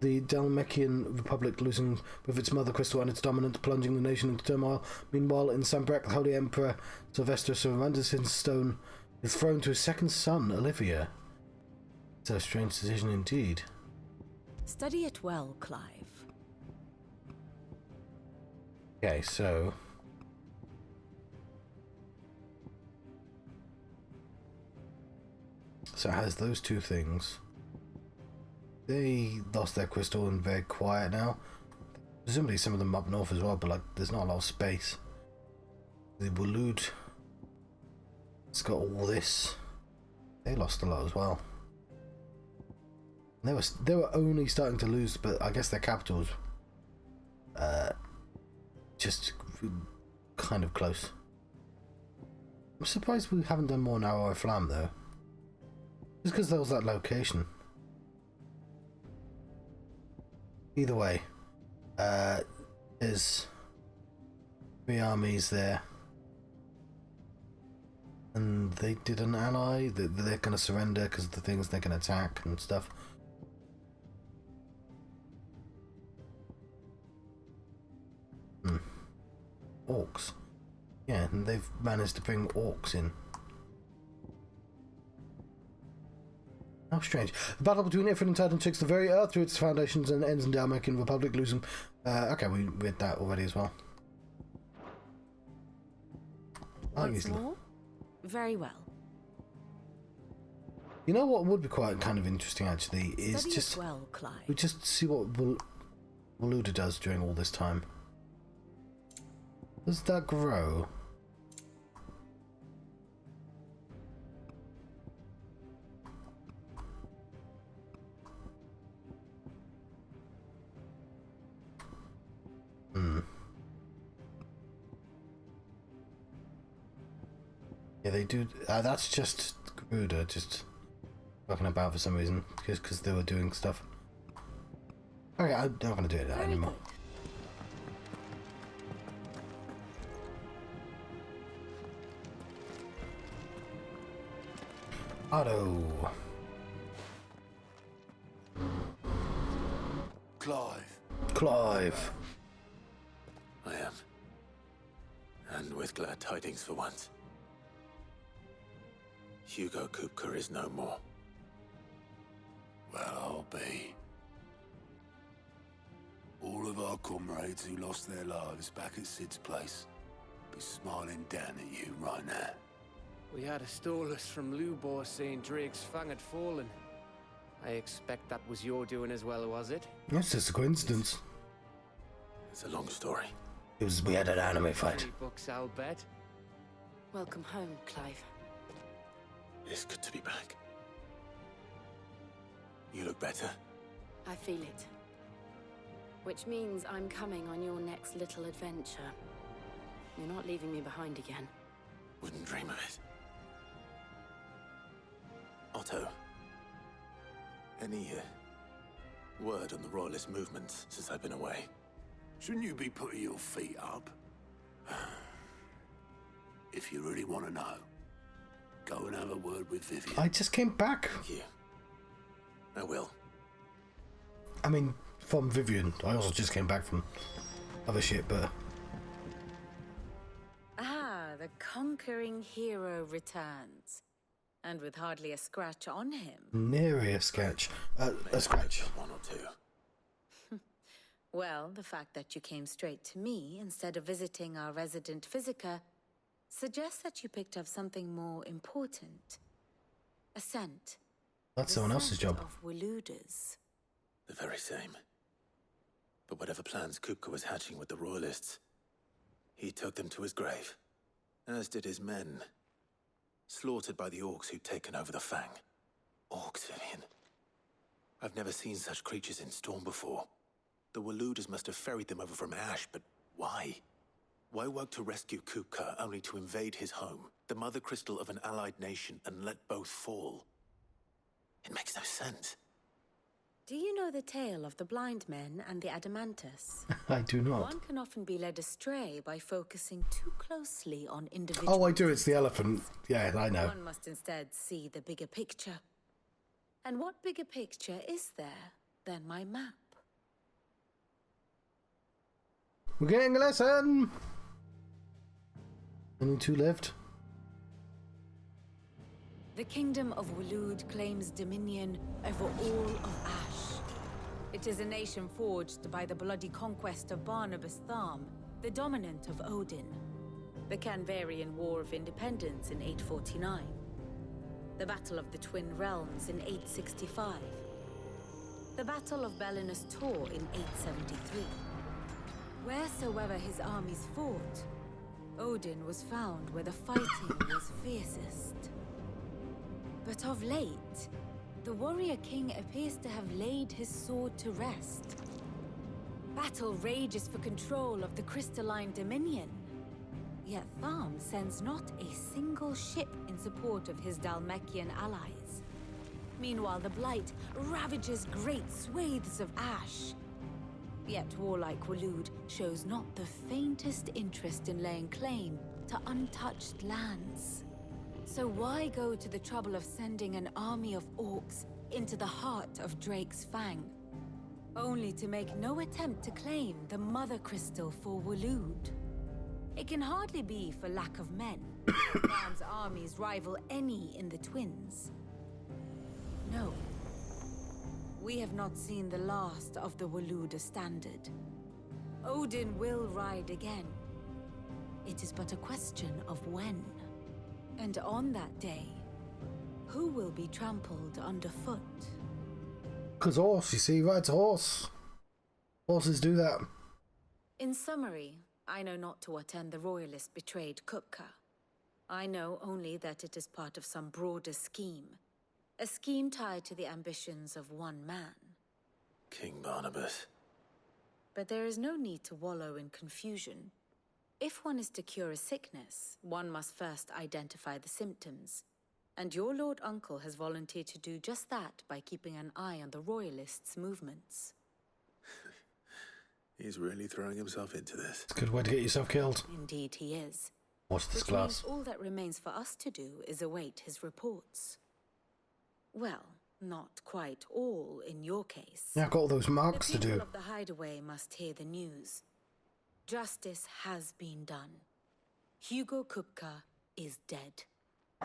the Dalmekian Republic, losing with its Mothercrystal and its dominant, plunging the nation into turmoil. Meanwhile, in Sambrek, the Holy Emperor Sylvester surrenders his stone, his throne to his second son, Olivia. It's a strange decision indeed. Study it well, Clive. Okay, so it has those two things. They lost their crystal and very quiet now. Presumably some of them up north as well, but like there's not a lot of space. The Walud, it's got all this. They lost a lot as well. They were only starting to lose, but I guess their capitals just kind of close. I'm surprised we haven't done more now of Flam though. Just because there was that location. Either way, there's 3 armies there, and they did an ally. They're going to surrender because of the things they can attack and stuff. Orcs. Yeah, and they've managed to bring orcs in. How strange. The battle between Ifrit and Titan shakes the very earth to its foundations and ends in Dalmekian Republic losing. Okay, we read that already as well. Once more? Very well. You know what would be quite kind of interesting actually is Study just it well, Clive. we just see what Waluda does during all this time. Does that grow? Yeah, they do. That's just Garuda just fucking about for some reason, because they were doing stuff. Okay, I'm not gonna do that anymore. Otto. Clive. I am. And with glad tidings for once. Hugo Kupka is no more. Well, I'll be. All of our comrades who lost their lives back at Sid's place be smiling down at you right now. We had a stolus from Lubor saying Drake's fang had fallen. I expect that was your doing as well, was it? That's just a coincidence. It's a long story. We had an anime fight. 3 books, I'll bet. Welcome home, Clive. It's good to be back. You look better. I feel it. Which means I'm coming on your next little adventure. You're not leaving me behind again. Wouldn't dream of it. Otto, any word on the Royalist movement since I've been away? Shouldn't you be putting your feet up? If you really want to know, go and have a word with Vivian. I just came back. Thank you. I will. I mean, from Vivian. I also just came back from other shit, but... Ah, the conquering hero returns. And with hardly a scratch on him. Nary a sketch. A scratch. One or two. Well, the fact that you came straight to me instead of visiting our resident physiker suggests that you picked up something more important. A scent. That's someone else's job. Of Waluda's. The very same. But whatever plans Kupka was hatching with the Royalists, he took them to his grave. As did his men. Slaughtered by the orcs who'd taken over the Fang. Orcs, Vivian. I've never seen such creatures in Storm before. The Waludas must have ferried them over from Ash, but why? Why work to rescue Kupka only to invade his home, the Mothercrystal of an allied nation, and let both fall? It makes no sense. Do you know the tale of the blind men and the Adamantus? I do not. One can often be led astray by focusing too closely on individual... Oh, I do. It's the elephant. Yeah, I know. One must instead see the bigger picture. And what bigger picture is there than my map? We're getting a lesson! Only 2 left. The kingdom of Waloed claims dominion over all of Ash. It is a nation forged by the bloody conquest of Barnabas Tharm, the dominant of Odin. The Canvarian War of Independence in 849. The Battle of the Twin Realms in 865. The Battle of Belinus Tor in 873. Wheresoever his armies fought, Odin was found where the fighting was fiercest. But of late, the warrior king appears to have laid his sword to rest. Battle rages for control of the crystalline dominion. Yet Tharm sends not a single ship in support of his Dalmekian allies. Meanwhile, the Blight ravages great swathes of Ash. Yet warlike Waloed shows not the faintest interest in laying claim to untouched lands. So why go to the trouble of sending an army of orcs into the heart of Drake's Fang, only to make no attempt to claim the Mothercrystal for Waloed? It can hardly be for lack of men. Tharm's armies rival any in the Twins. No. We have not seen the last of the Waluda standard. Odin will ride again. It is but a question of when. And on that day, who will be trampled underfoot? Because horse, you see, rides a horse. Horses do that. In summary, I know not to what end the royalist betrayed Kupka. I know only that it is part of some broader scheme. A scheme tied to the ambitions of one man. King Barnabas. But there is no need to wallow in confusion. If one is to cure a sickness, one must first identify the symptoms. And your Lord Uncle has volunteered to do just that by keeping an eye on the royalists' movements. He's really throwing himself into this. It's a good way to get yourself killed. Indeed he is. Watch this Which glass. means all that remains for us to do is await his reports. Well, not quite all in your case. Yeah, I've got all those marks to The do. people of the hideaway must hear the news. Justice has been done. Hugo Kupka is dead.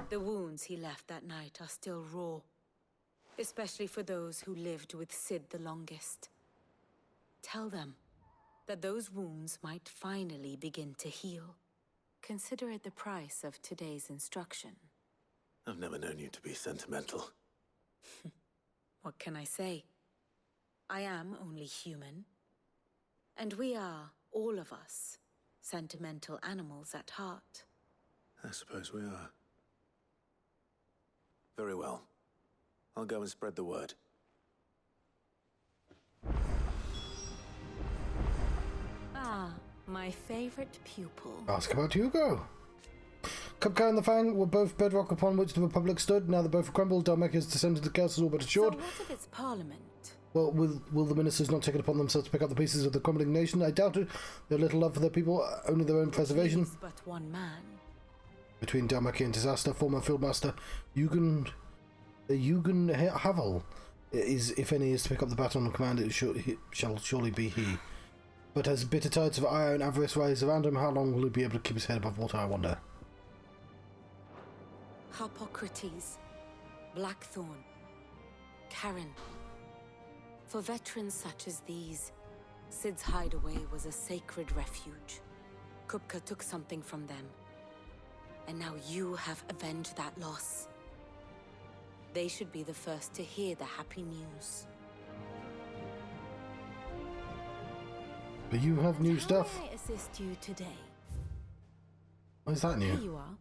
The wounds he left that night are still raw, especially for those who lived with Sid the longest. Tell them that those wounds might finally begin to heal. Consider it the price of today's instruction. I've never known you to be sentimental. What can I say? I am only human. And we are, all of us, sentimental animals at heart. I suppose we are. Very well. I'll go and spread the word. Ah, my favorite pupil. Ask about Hugo. Kupka and the Fang were both bedrock upon which the Republic stood. Now they're both crumbled. Dalmek's descent into chaos is all but assured. So what of its parliament? Well, will the ministers not take it upon themselves to pick up the pieces of the crumbling nation? I doubt it. They have little love for their people, only their own preservation. Please, but one man. Between Dalmek and Disaster, former Fieldmaster Eugen Havel is, if any, is to pick up the baton of command, it shall surely be he. But as bitter tides of ire and avarice rise around him, how long will he be able to keep his head above water, I wonder? Harpocrates, Blackthorn, Karen. For veterans such as these, Sid's hideaway was a sacred refuge. Kupka took something from them. And now you have avenged that loss. They should be the first to hear the happy news. But you have new stuff. How may I assist you today? What is that new? Here you are.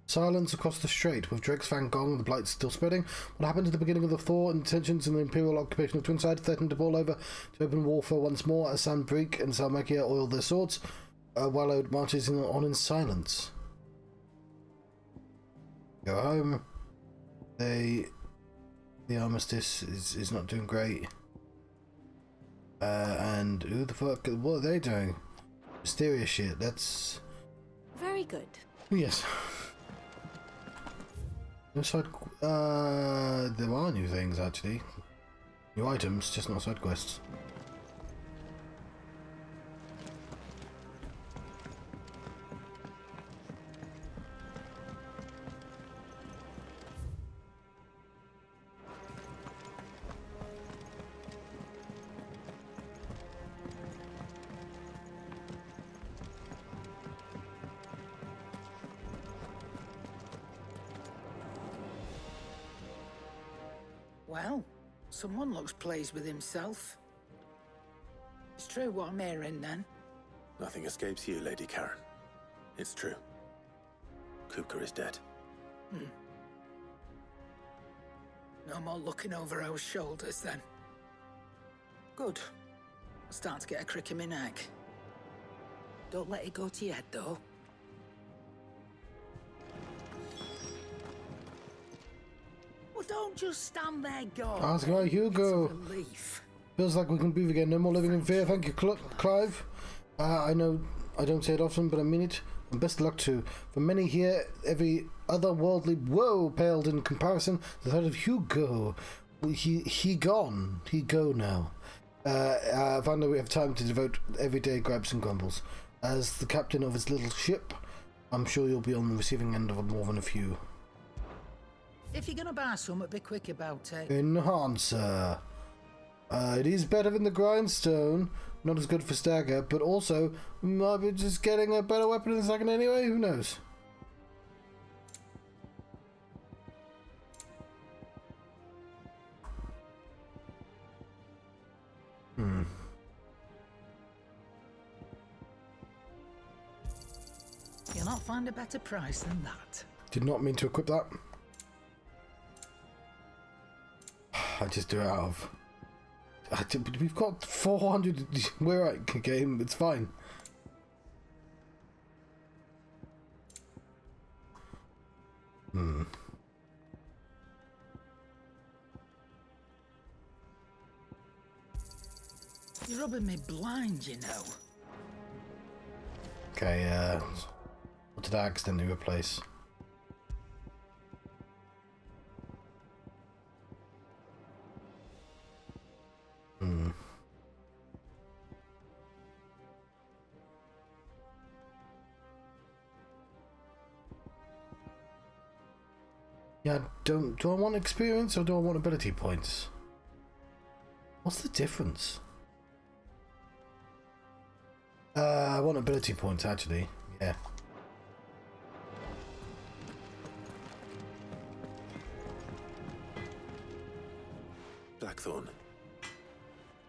Silence across the strait, with Drake's Fang gone, the blight still spreading. What happened at the beginning of the thaw and tensions in the Imperial occupation of Twinside threatened to boil over to open warfare once more as Sandbreak and Salmakia oiled their swords, while Ode marches on in silence. Go home. The armistice is not doing great. And who the fuck? What are they doing? Mysterious shit. That's very good. Yes. No side. There are new things actually. New items, just not side quests. Well, someone looks pleased with himself. It's true what I'm hearing, then. Nothing escapes you, Lady Karen. It's true. Kupka is dead. No more looking over our shoulders, then. Good. I'm starting to get a crick in my neck. Don't let it go to your head, though. Well, don't just stand there, God. Ask about Hugo. It's a relief. Feels like we can breathe again. No more living in fear. Thank you, Clive. I know I don't say it often, but I mean it. And best of luck too. For many here, every otherworldly woe paled in comparison to that of Hugo. He gone. He go now. Finally, we have time to devote everyday grabs and grumbles. As the captain of his little ship, I'm sure you'll be on the receiving end of more than a few. If you're gonna buy something, be quick about it. Enhancer. It is better than the grindstone. Not as good for stagger, but also might be just getting a better weapon in a second anyway. Who knows? You'll not find a better price than that. Did not mean to equip that. I just do it out of... We've got 400... We're at game, it's fine. You're rubbing me blind, you know. Okay, what did I accidentally replace? Yeah, do I want experience or do I want ability points? What's the difference? I want ability points actually, yeah. Blackthorn,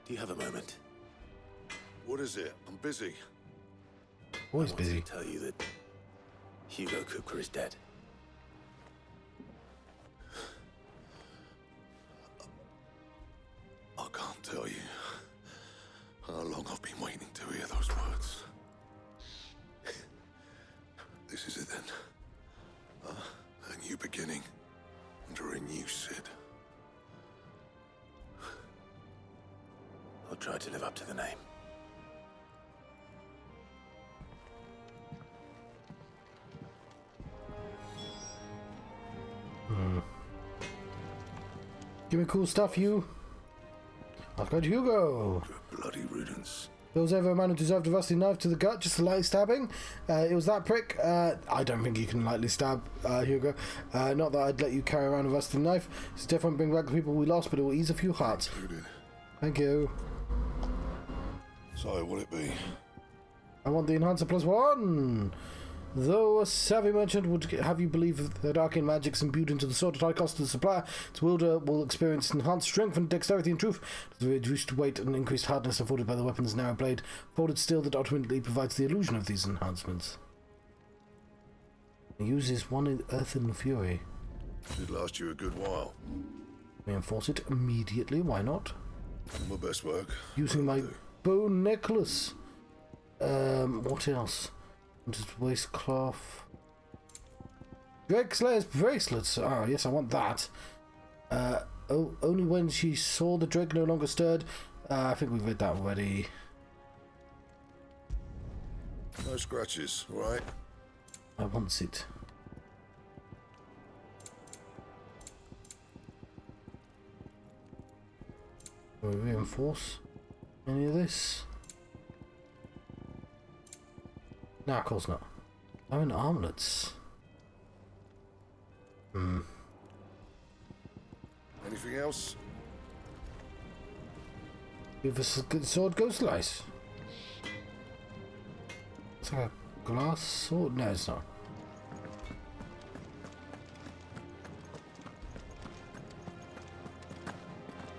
do you have a moment? What is it? I'm busy. Always busy. To tell you that Hugo Kupka is dead. I can't tell you how long I've been waiting to hear those words. This is it then. A new beginning under a new Sid. I'll try to live up to the name. Give me cool stuff, you. I've got Hugo. Bloody riddance. There was ever a man who deserved a rusty knife to the gut, just a light stabbing. It was that prick. I don't think you can lightly stab Hugo. Not that I'd let you carry around a rusty knife. It's different, bring back the people we lost, but it will ease a few hearts. Thank you. So, will it be? I want the Enhancer +1. Though a savvy merchant would have you believe that arcane magic's imbued into the sword at high cost to the supplier, its wielder will experience enhanced strength and dexterity and truth. The reduced weight and increased hardness afforded by the weapon's narrow blade, folded steel that ultimately provides the illusion of these enhancements. It uses one earthen fury. Should last you a good while. Reinforce it immediately, why not? My best work. Using my bone necklace. What else? Just waistcloth. Drake Slayer's bracelets. Oh, yes, I want that. Only when she saw the Drake no longer stirred. I think we've read that already. No scratches, right? I want it. Will we reinforce any of this? No, of course not. Iron armlets. Anything else? Give us a good sword, Ghost Slice. It's like a glass sword. No, it's not.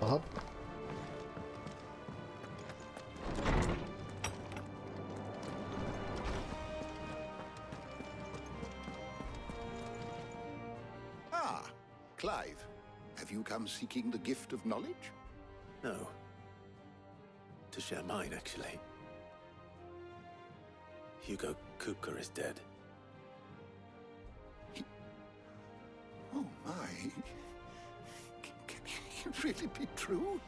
Up. Clive, have you come seeking the gift of knowledge? No. To share mine, actually. Hugo Kupka is dead. Oh my. Can it really be true?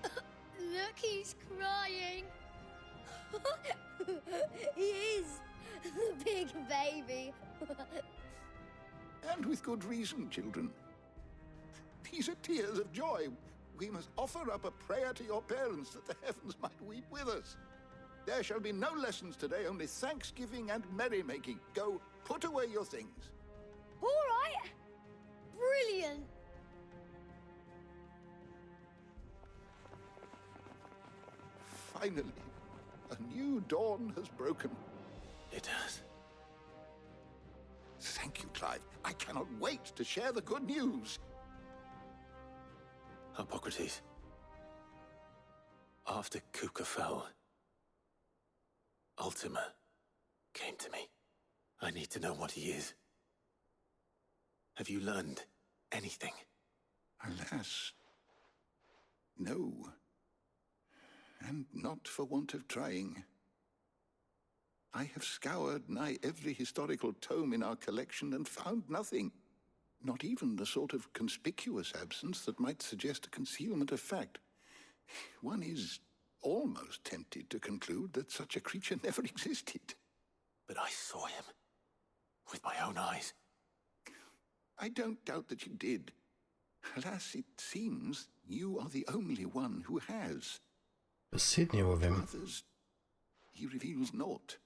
Look, he's crying. He is. The big baby. And with good reason, children. These are tears of joy. We must offer up a prayer to your parents that the heavens might weep with us. There shall be no lessons today, only thanksgiving and merrymaking. Go, put away your things. All right. brilliant! Finally, a new dawn has broken. It has. Thank you, Clive. I cannot wait to share the good news. Hippocrates. After Kuka fell, Ultima came to me. I need to know what he is. Have you learned anything? Alas, no. And not for want of trying. I have scoured nigh every historical tome in our collection and found nothing. Not even the sort of conspicuous absence that might suggest a concealment of fact. One is almost tempted to conclude that such a creature never existed. But I saw him. With my own eyes. I don't doubt that you did. Alas, it seems you are the only one who has. But Sid knew of him. Others, he reveals naught.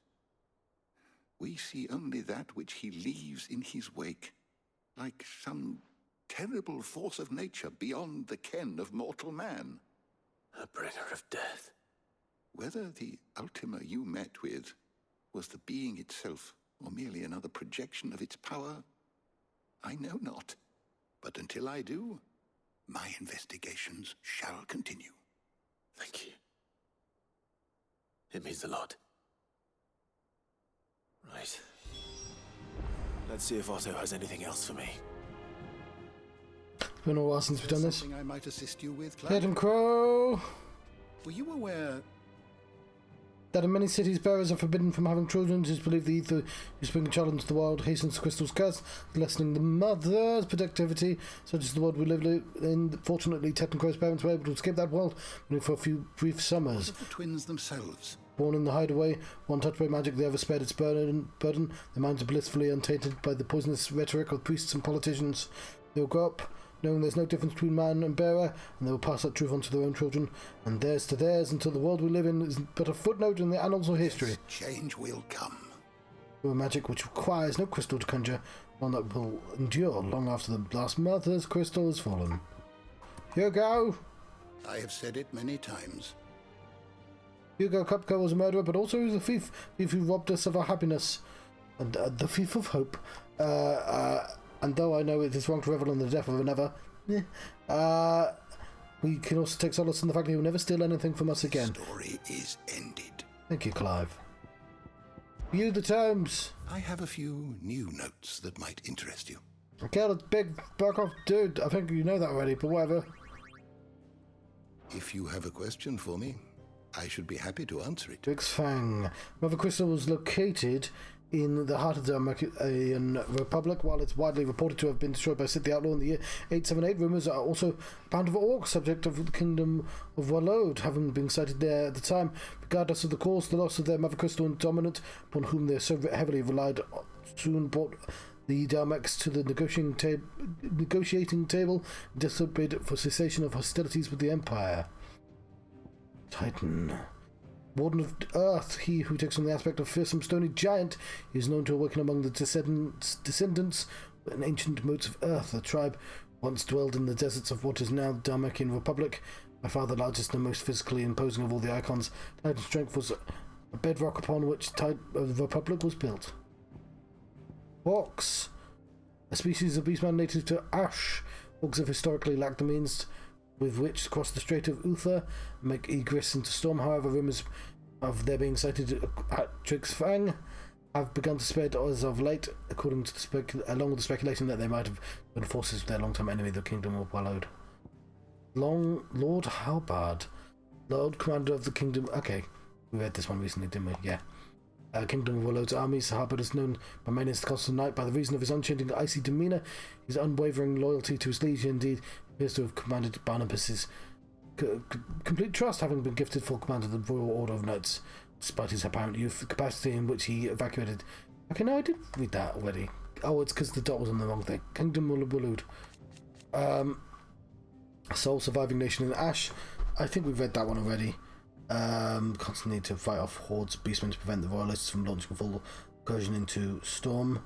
We see only that which he leaves in his wake, like some terrible force of nature beyond the ken of mortal man. A bringer of death. Whether the Ultima you met with was the being itself, or merely another projection of its power, I know not. But until I do, my investigations shall continue. Thank you. It means a lot. Right. Let's see if Otto has anything else for me. It's been a while since we've done this. Something I might assist you with, Clive? Let him crow! Were you aware That in many cities, bearers are forbidden from having children. It is believed the ether who spring a child into the wild hastens Crystal's curse, lessening the mother's protectivity. Such is the world we live in. Fortunately, Tet and Crow's parents were able to escape that world, only for a few brief summers. the twins themselves? Born in the hideaway, one touched by magic, the other spared its burden. Their minds are blissfully untainted by the poisonous rhetoric of priests and politicians. They will grow up knowing there's no difference between man and bearer, and they will pass that truth on to their own children, and theirs to theirs, until the world we live in is but a footnote in the annals of history. Change will come. A magic which requires no crystal to conjure, one that will endure long after the last mother's crystal has fallen. Hugo! I have said it many times. Hugo Kupka was a murderer, but also he was a thief who robbed us of our happiness, and the thief of hope. And though I know it is wrong to revel in the death of another, we can also take solace in the fact that he will never steal anything from us again. The story is ended. Thank you, Clive. View the terms. I have a few new notes that might interest you. Okay, that's big, back off, dude. I think you know that already, but whatever. If you have a question for me, I should be happy to answer it. Big's Fang. Mothercrystal was located in the heart of the Armenian Republic, while it's widely reported to have been destroyed by Sid the Outlaw in the year 878. Rumours are also a band of orcs, subject of the kingdom of Walode, having been sighted there at the time. Regardless of the cause, the loss of their Mothercrystal and dominant, upon whom they so heavily relied, soon brought the Dalmex to the negotiating table, and disobeyed for cessation of hostilities with the Empire. Titan. Warden of Earth, he who takes on the aspect of fearsome stony giant, he is known to awaken among the descendants an ancient motes of Earth. The tribe once dwelled in the deserts of what is now the Dalmekian Republic, by far the largest and most physically imposing of all the icons. Titan's strength was a bedrock upon which the Republic was built. Orcs, a species of beastman native to Ash. Orcs have historically lacked the means with which to cross the Strait of Uther and make egress into Storm. However, rumours of their being sighted at Trixfang have begun to spread as of late, according to along with the speculation that they might have been forces of their long-term enemy, the Kingdom of Walode. Lord Halbard, Lord Commander of the Kingdom. Okay, we read this one recently, didn't we? Yeah. Kingdom of Walode's armies. Halbard is known by many as the Constant Knight by the reason of his unchanging icy demeanour, his unwavering loyalty to his liege. Indeed, appears to have commanded Barnabas's complete trust, having been gifted full command of the Royal Order of Knights, despite his apparent youth, capacity in which he evacuated. Okay, no, I did read that already. Oh, it's because the dot was on the wrong thing. Kingdom of Walode. Sole surviving nation in Ash. I think we've read that one already. Constantly to fight off hordes of beastmen to prevent the royalists from launching a full incursion into Storm.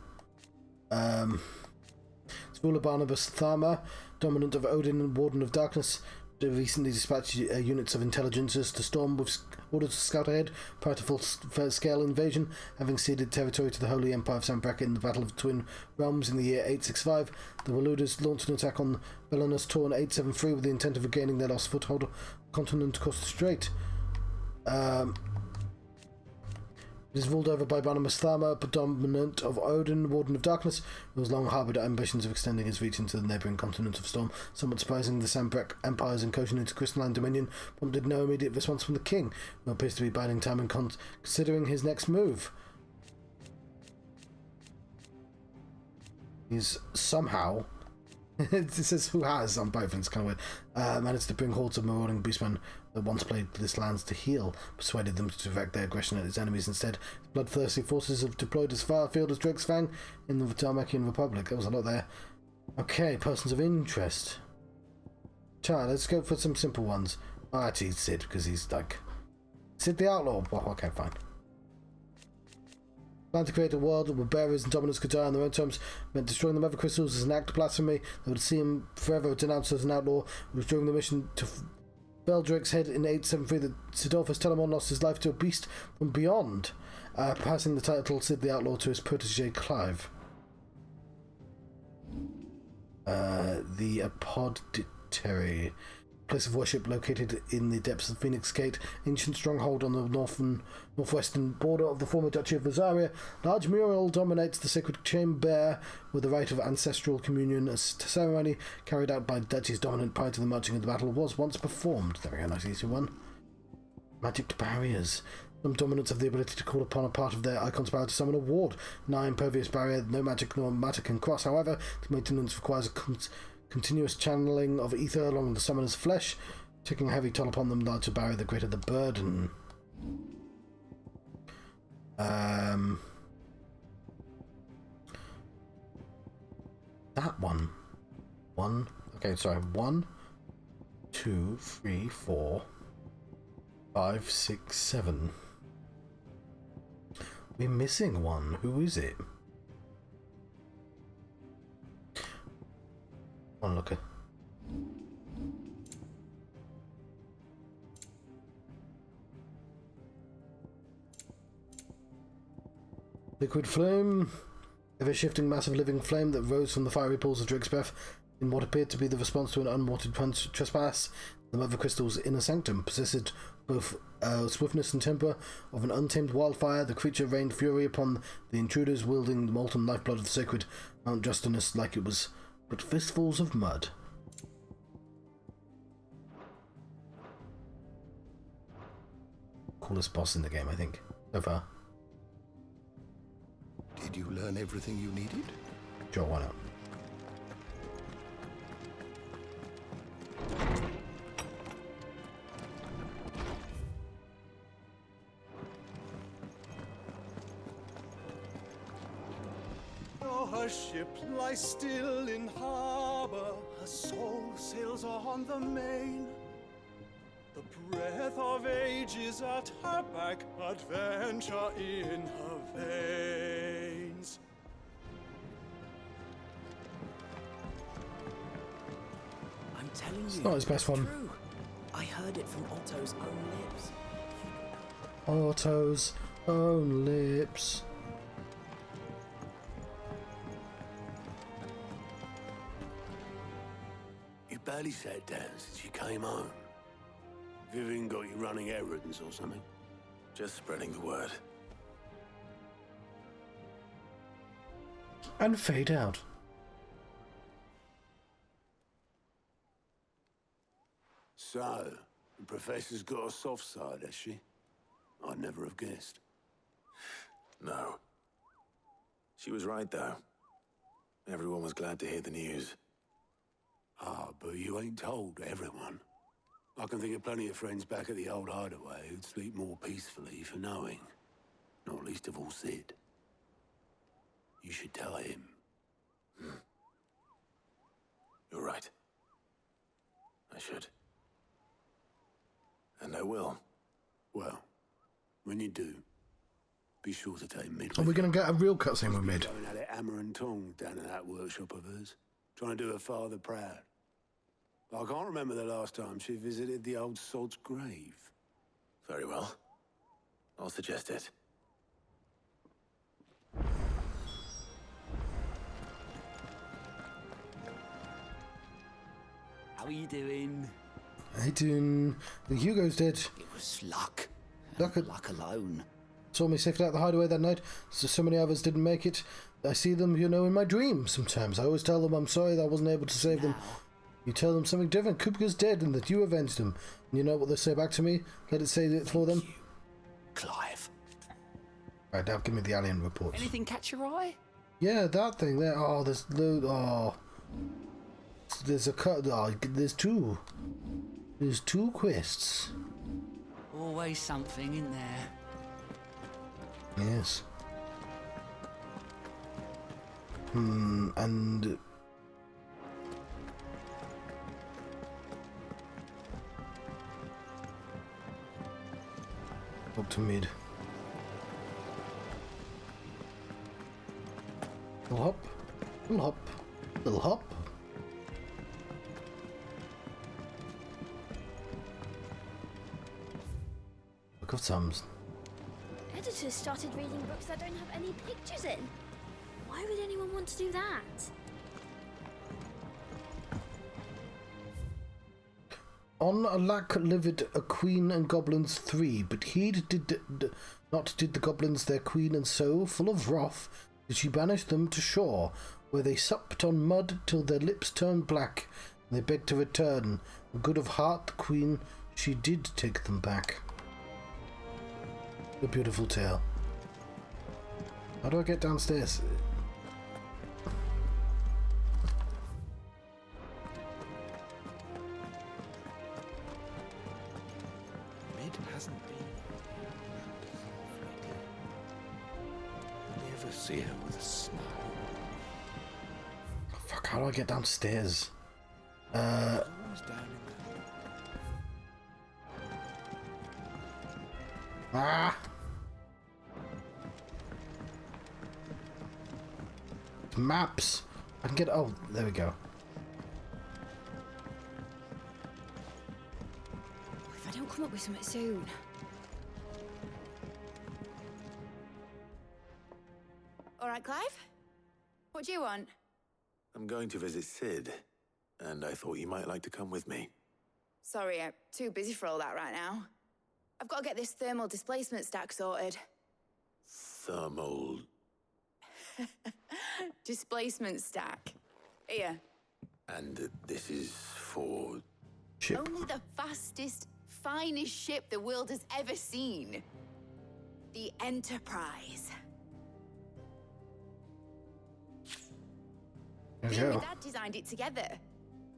So Its ruler Barnabas Tharma, dominant of Odin and Warden of Darkness, recently dispatched units of intelligencers to storm with orders to scout ahead prior to full-scale invasion, having ceded territory to the Holy Empire of Sanbreque in the Battle of the Twin Realms in the year 865. The Waluders launched an attack on Belenus Tor in 873 with the intent of regaining their lost foothold on the continent across the strait. It is ruled over by Barnabas Tharma, predominant of Odin, Warden of Darkness, who has long harboured ambitions of extending his reach into the neighbouring continent of Storm. Somewhat surprising, the Sanbreque Empire's incursion into crystalline dominion prompted no immediate response from the king, who appears to be biding time and considering his next move. He's somehow... it says who has on both, and it's kind of weird. Managed to bring hordes of marauding beastmen that once plagued this lands to heal, persuaded them to direct their aggression at his enemies instead. His bloodthirsty forces have deployed as far afield as Drake's Fang in the Dharmakian Republic. There was a lot there. Okay, persons of interest. Child, let's go for some simple ones. Oh, actually, Sid, because he's like... Sid the Outlaw. Well, okay, fine. Plan to create a world where bearers and dominants could die on their own terms meant destroying the Mothercrystals as an act of blasphemy that would see him forever denounced as an outlaw. It was during the mission to Beldrick's head in 873 that Sidolphus Telamon lost his life to a beast from beyond, passing the title Sid the Outlaw to his protege Clive. The Apoditary, place of worship located in the depths of Phoenix Gate, ancient stronghold on the northwestern border of the former Duchy of Rosaria. Large mural dominates the sacred chamber with the rite of ancestral communion. A ceremony carried out by the Duchy's dominant prior to the marching of the battle was once performed. There we go, nice easy one. Magic barriers. Some dominants have the ability to call upon a part of their icon's power to summon a ward. 9 impervious barrier, no magic nor matter can cross. However, the maintenance requires a continuous channeling of ether along the summoner's flesh, taking a heavy toll upon them. Larger barrier, the greater the burden. That one. Okay, sorry. 1, 2, 3, 4, 5, 6, 7. We're missing one. Who is it? Onlooker. Liquid flame. Ever-shifting mass of living flame that rose from the fiery pools of Drake's breath in what appeared to be the response to an unwanted trespass. The Mothercrystal's inner sanctum possessed both swiftness and temper of an untamed wildfire. The creature rained fury upon the intruders, wielding the molten lifeblood of the sacred Mount Justinus like it was but fistfuls of mud. Coolest boss in the game, I think, so far. Did you learn everything you needed? Sure, why not? Her ship lies still in harbor, her soul sails on the main. The breath of ages at her back, adventure in her veins. I'm telling you, it's not his best one. True. I heard it from Otto's own lips. Otto's own lips. You barely sat down since you came home. Vivian got you running errands or something? Just spreading the word. And fade out. So, the professor's got a soft side, has she? I'd never have guessed. No. She was right, though. Everyone was glad to hear the news. Ah, but you ain't told everyone. I can think of plenty of friends back at the old hideaway who'd sleep more peacefully for knowing. Not least of all Sid. You should tell him. You're right. I should. And I will. Well, when you do, be sure to take Mid. Are we going to get a real cutscene with Mid? Going at it hammer and tong down in that workshop of hers. trying to do her father proud. I can't remember the last time she visited the old sod's grave. Very well. I'll suggest it. How are you doing? Hey, doing. The Hugo's dead. It was luck. Luck alone. Saw me safely out the hideaway that night. So many others didn't make it. I see them, in my dreams sometimes. I always tell them I'm sorry that I wasn't able to save them. You tell them something different. Kupka's dead and that you avenged him. And you know what they say back to me? Let it say it for them. Clive. Right, now give me the alien report. Anything catch your eye? Yeah, that thing there. Oh, there's there's a cut. Oh, there's two. There's two quests. Always something in there. Yes. And up to mid. Little hop, little hop, little hop. Book of Psalms. Editors started reading books that don't have any pictures in. Why would anyone want to do that? On a lack lived a queen and goblins 3, but heed did the goblins their queen, and so, full of wrath, did she banish them to shore, where they supped on mud till their lips turned black, and they begged to return. Good of heart, the queen, she did take them back. A beautiful tale. How do I get downstairs? Mid hasn't been. Never see her with a smile. Fuck, how do I get downstairs? Always down in Ah! Maps! I can get. Oh, there we go. If I don't come up with something soon. All right, Clive? What do you want? I'm going to visit Sid, and I thought you might like to come with me. Sorry, I'm too busy for all that right now. I've got to get this thermal displacement stack sorted. Thermal... Displacement stack. Here. And this is for... Ship. Only the fastest, finest ship the world has ever seen. The Enterprise. Me and my dad designed it together.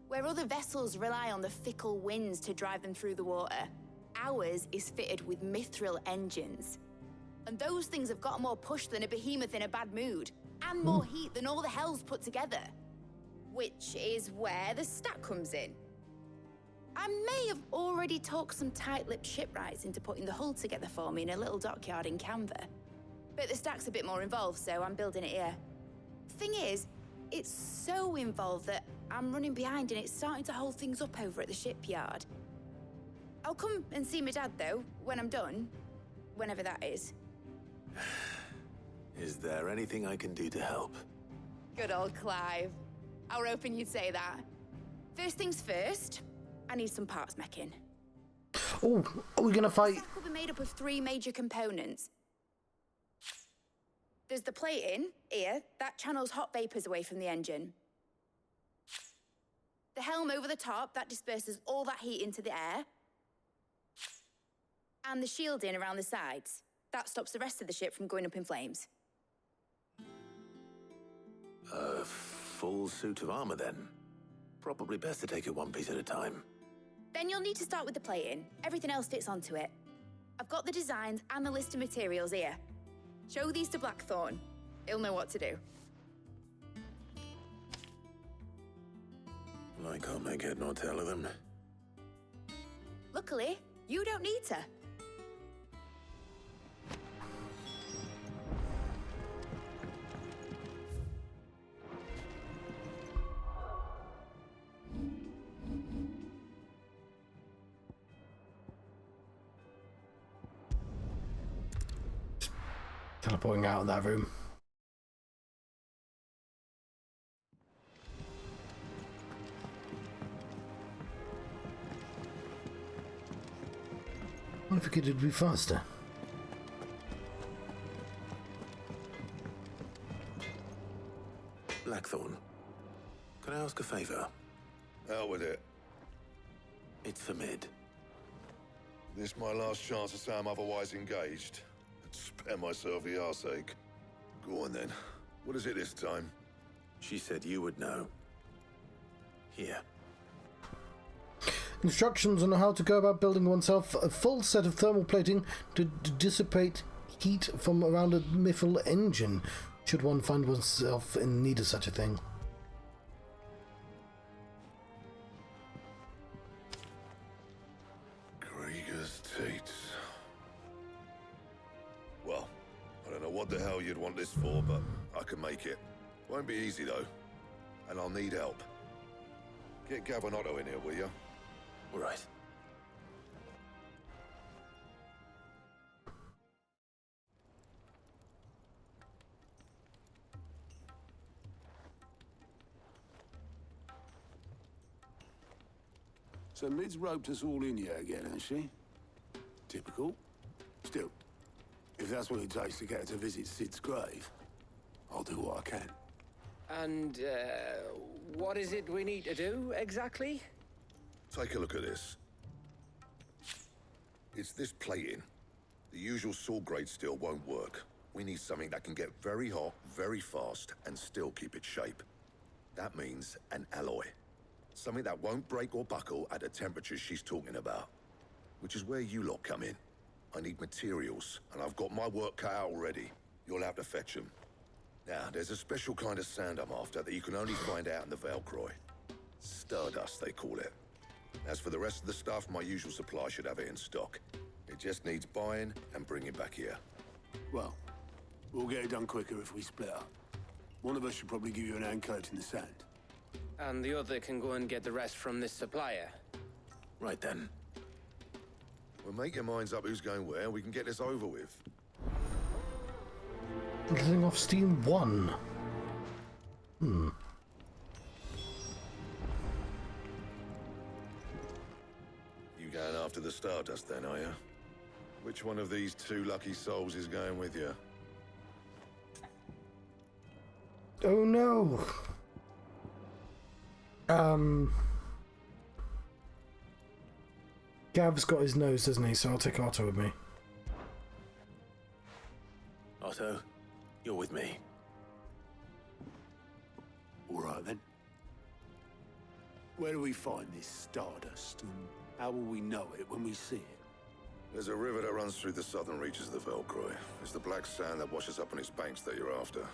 Where other vessels rely on the fickle winds to drive them through the water, ours is fitted with mithril engines. And those things have got more push than a behemoth in a bad mood, and more heat than all the hells put together. Which is where the stack comes in. I may have already talked some tight-lipped shipwrights into putting the hull together for me in a little dockyard in Canva. But the stack's a bit more involved, so I'm building it here. Thing is, it's so involved that I'm running behind and it's starting to hold things up over at the shipyard. I'll come and see my dad, though, when I'm done. Whenever that is. Is there anything I can do to help? Good old Clive. I were hoping you'd say that. First things first, I need some parts meching. Oh, are we gonna fight? The stack will be made up of 3 major components. There's the plating, here, that channels hot vapors away from the engine. The helm over the top, that disperses all that heat into the air. And the shielding around the sides. That stops the rest of the ship from going up in flames. A full suit of armor, then. Probably best to take it one piece at a time. Then you'll need to start with the plating. Everything else fits onto it. I've got the designs and the list of materials here. Show these to Blackthorn. He'll know what to do. I can't make head nor tail of them. Luckily, you don't need to. teleporting out of that room. What if we could be faster? Blackthorn, can I ask a favor? Out with it. It's for Mid. This my last chance to say I'm otherwise engaged. Spare myself the arseache. Go on then. What is it this time? She said you would know. Here. Instructions on how to go about building oneself a full set of thermal plating to dissipate heat from around a mithril engine, should one find oneself in need of such a thing. Krieger's Teats. Well, I don't know what the hell you'd want this for, but I can make it. Won't be easy though, and I'll need help. Get Gavin-Otto in here, will you? All right. So Mid's roped us all in here again, has she? Typical. Still, if that's what it takes to get her to visit Sid's grave, I'll do what I can. And, what is it we need to do, exactly? Take a look at this. It's this plating. The usual saw grade steel won't work. We need something that can get very hot, very fast, and still keep its shape. That means an alloy. Something that won't break or buckle at the temperatures she's talking about. Which is where you lot come in. I need materials, and I've got my work cut out already. You'll have to fetch them. Now, there's a special kind of sand I'm after that you can only find out in the Valcroy. Stardust, they call it. As for the rest of the stuff, my usual supply should have it in stock. It just needs buying and bringing back here. Well, we'll get it done quicker if we split up. One of us should probably give you an hand coat in the sand. And the other can go and get the rest from this supplier. Right then. Well, make your minds up who's going where, and we can get this over with. Letting off steam 1. You going after the Stardust then, are you? Which one of these two lucky souls is going with you? Oh no! Gav's got his nose, doesn't he? So I'll take Otto with me. Otto, you're with me. All right then. Where do we find this Stardust, and how will we know it when we see it? There's a river that runs through the southern reaches of the Valcroy. It's the black sand that washes up on its banks that you're after.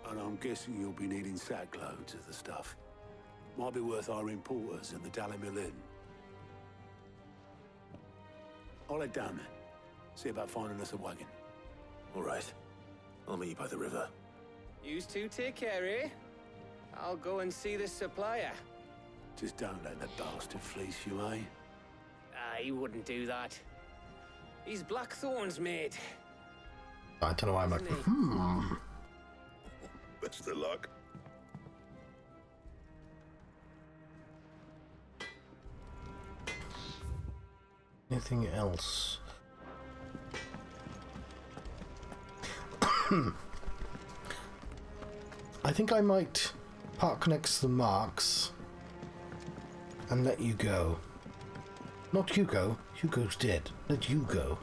And I'm guessing you'll be needing sackloads of the stuff. Might be worth our importers at the Dalimil Inn. I'll head down there. See about finding us a wagon. All right. I'll meet you by the river. You two take care, eh? I'll go and see this supplier. Just don't let the bastard fleece you, eh? He wouldn't do that. He's Blackthorn's mate. I don't know why I'm like, Best of luck. Anything else? I think I might park next to the marks and let you go. Not Hugo. Hugo's dead. Let you go.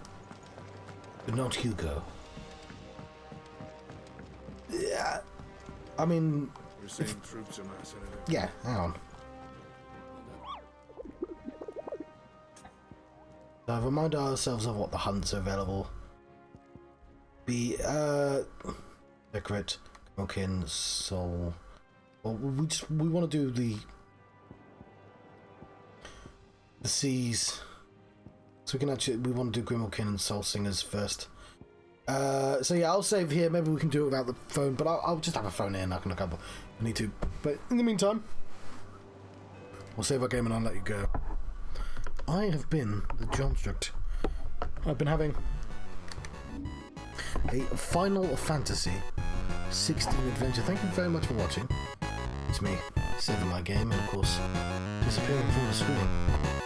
But not Hugo. Yeah. I mean... You're saying troops are massing it. Yeah, hang on. So remind ourselves of what the hunts are available. Secret, Grimokin, Soul. Well, we want to do the Seas. So we want to do Grimokin and Soul Singers first. So yeah, I'll save here. Maybe we can do it without the phone, but I'll just have a phone here and I can look up if I need to. But in the meantime, we'll save our game and I'll let you go. I have been the Johnstruct. I've been having a Final Fantasy 16 adventure. Thank you very much for watching. It's me, saving my game, and of course, disappearing from the screen.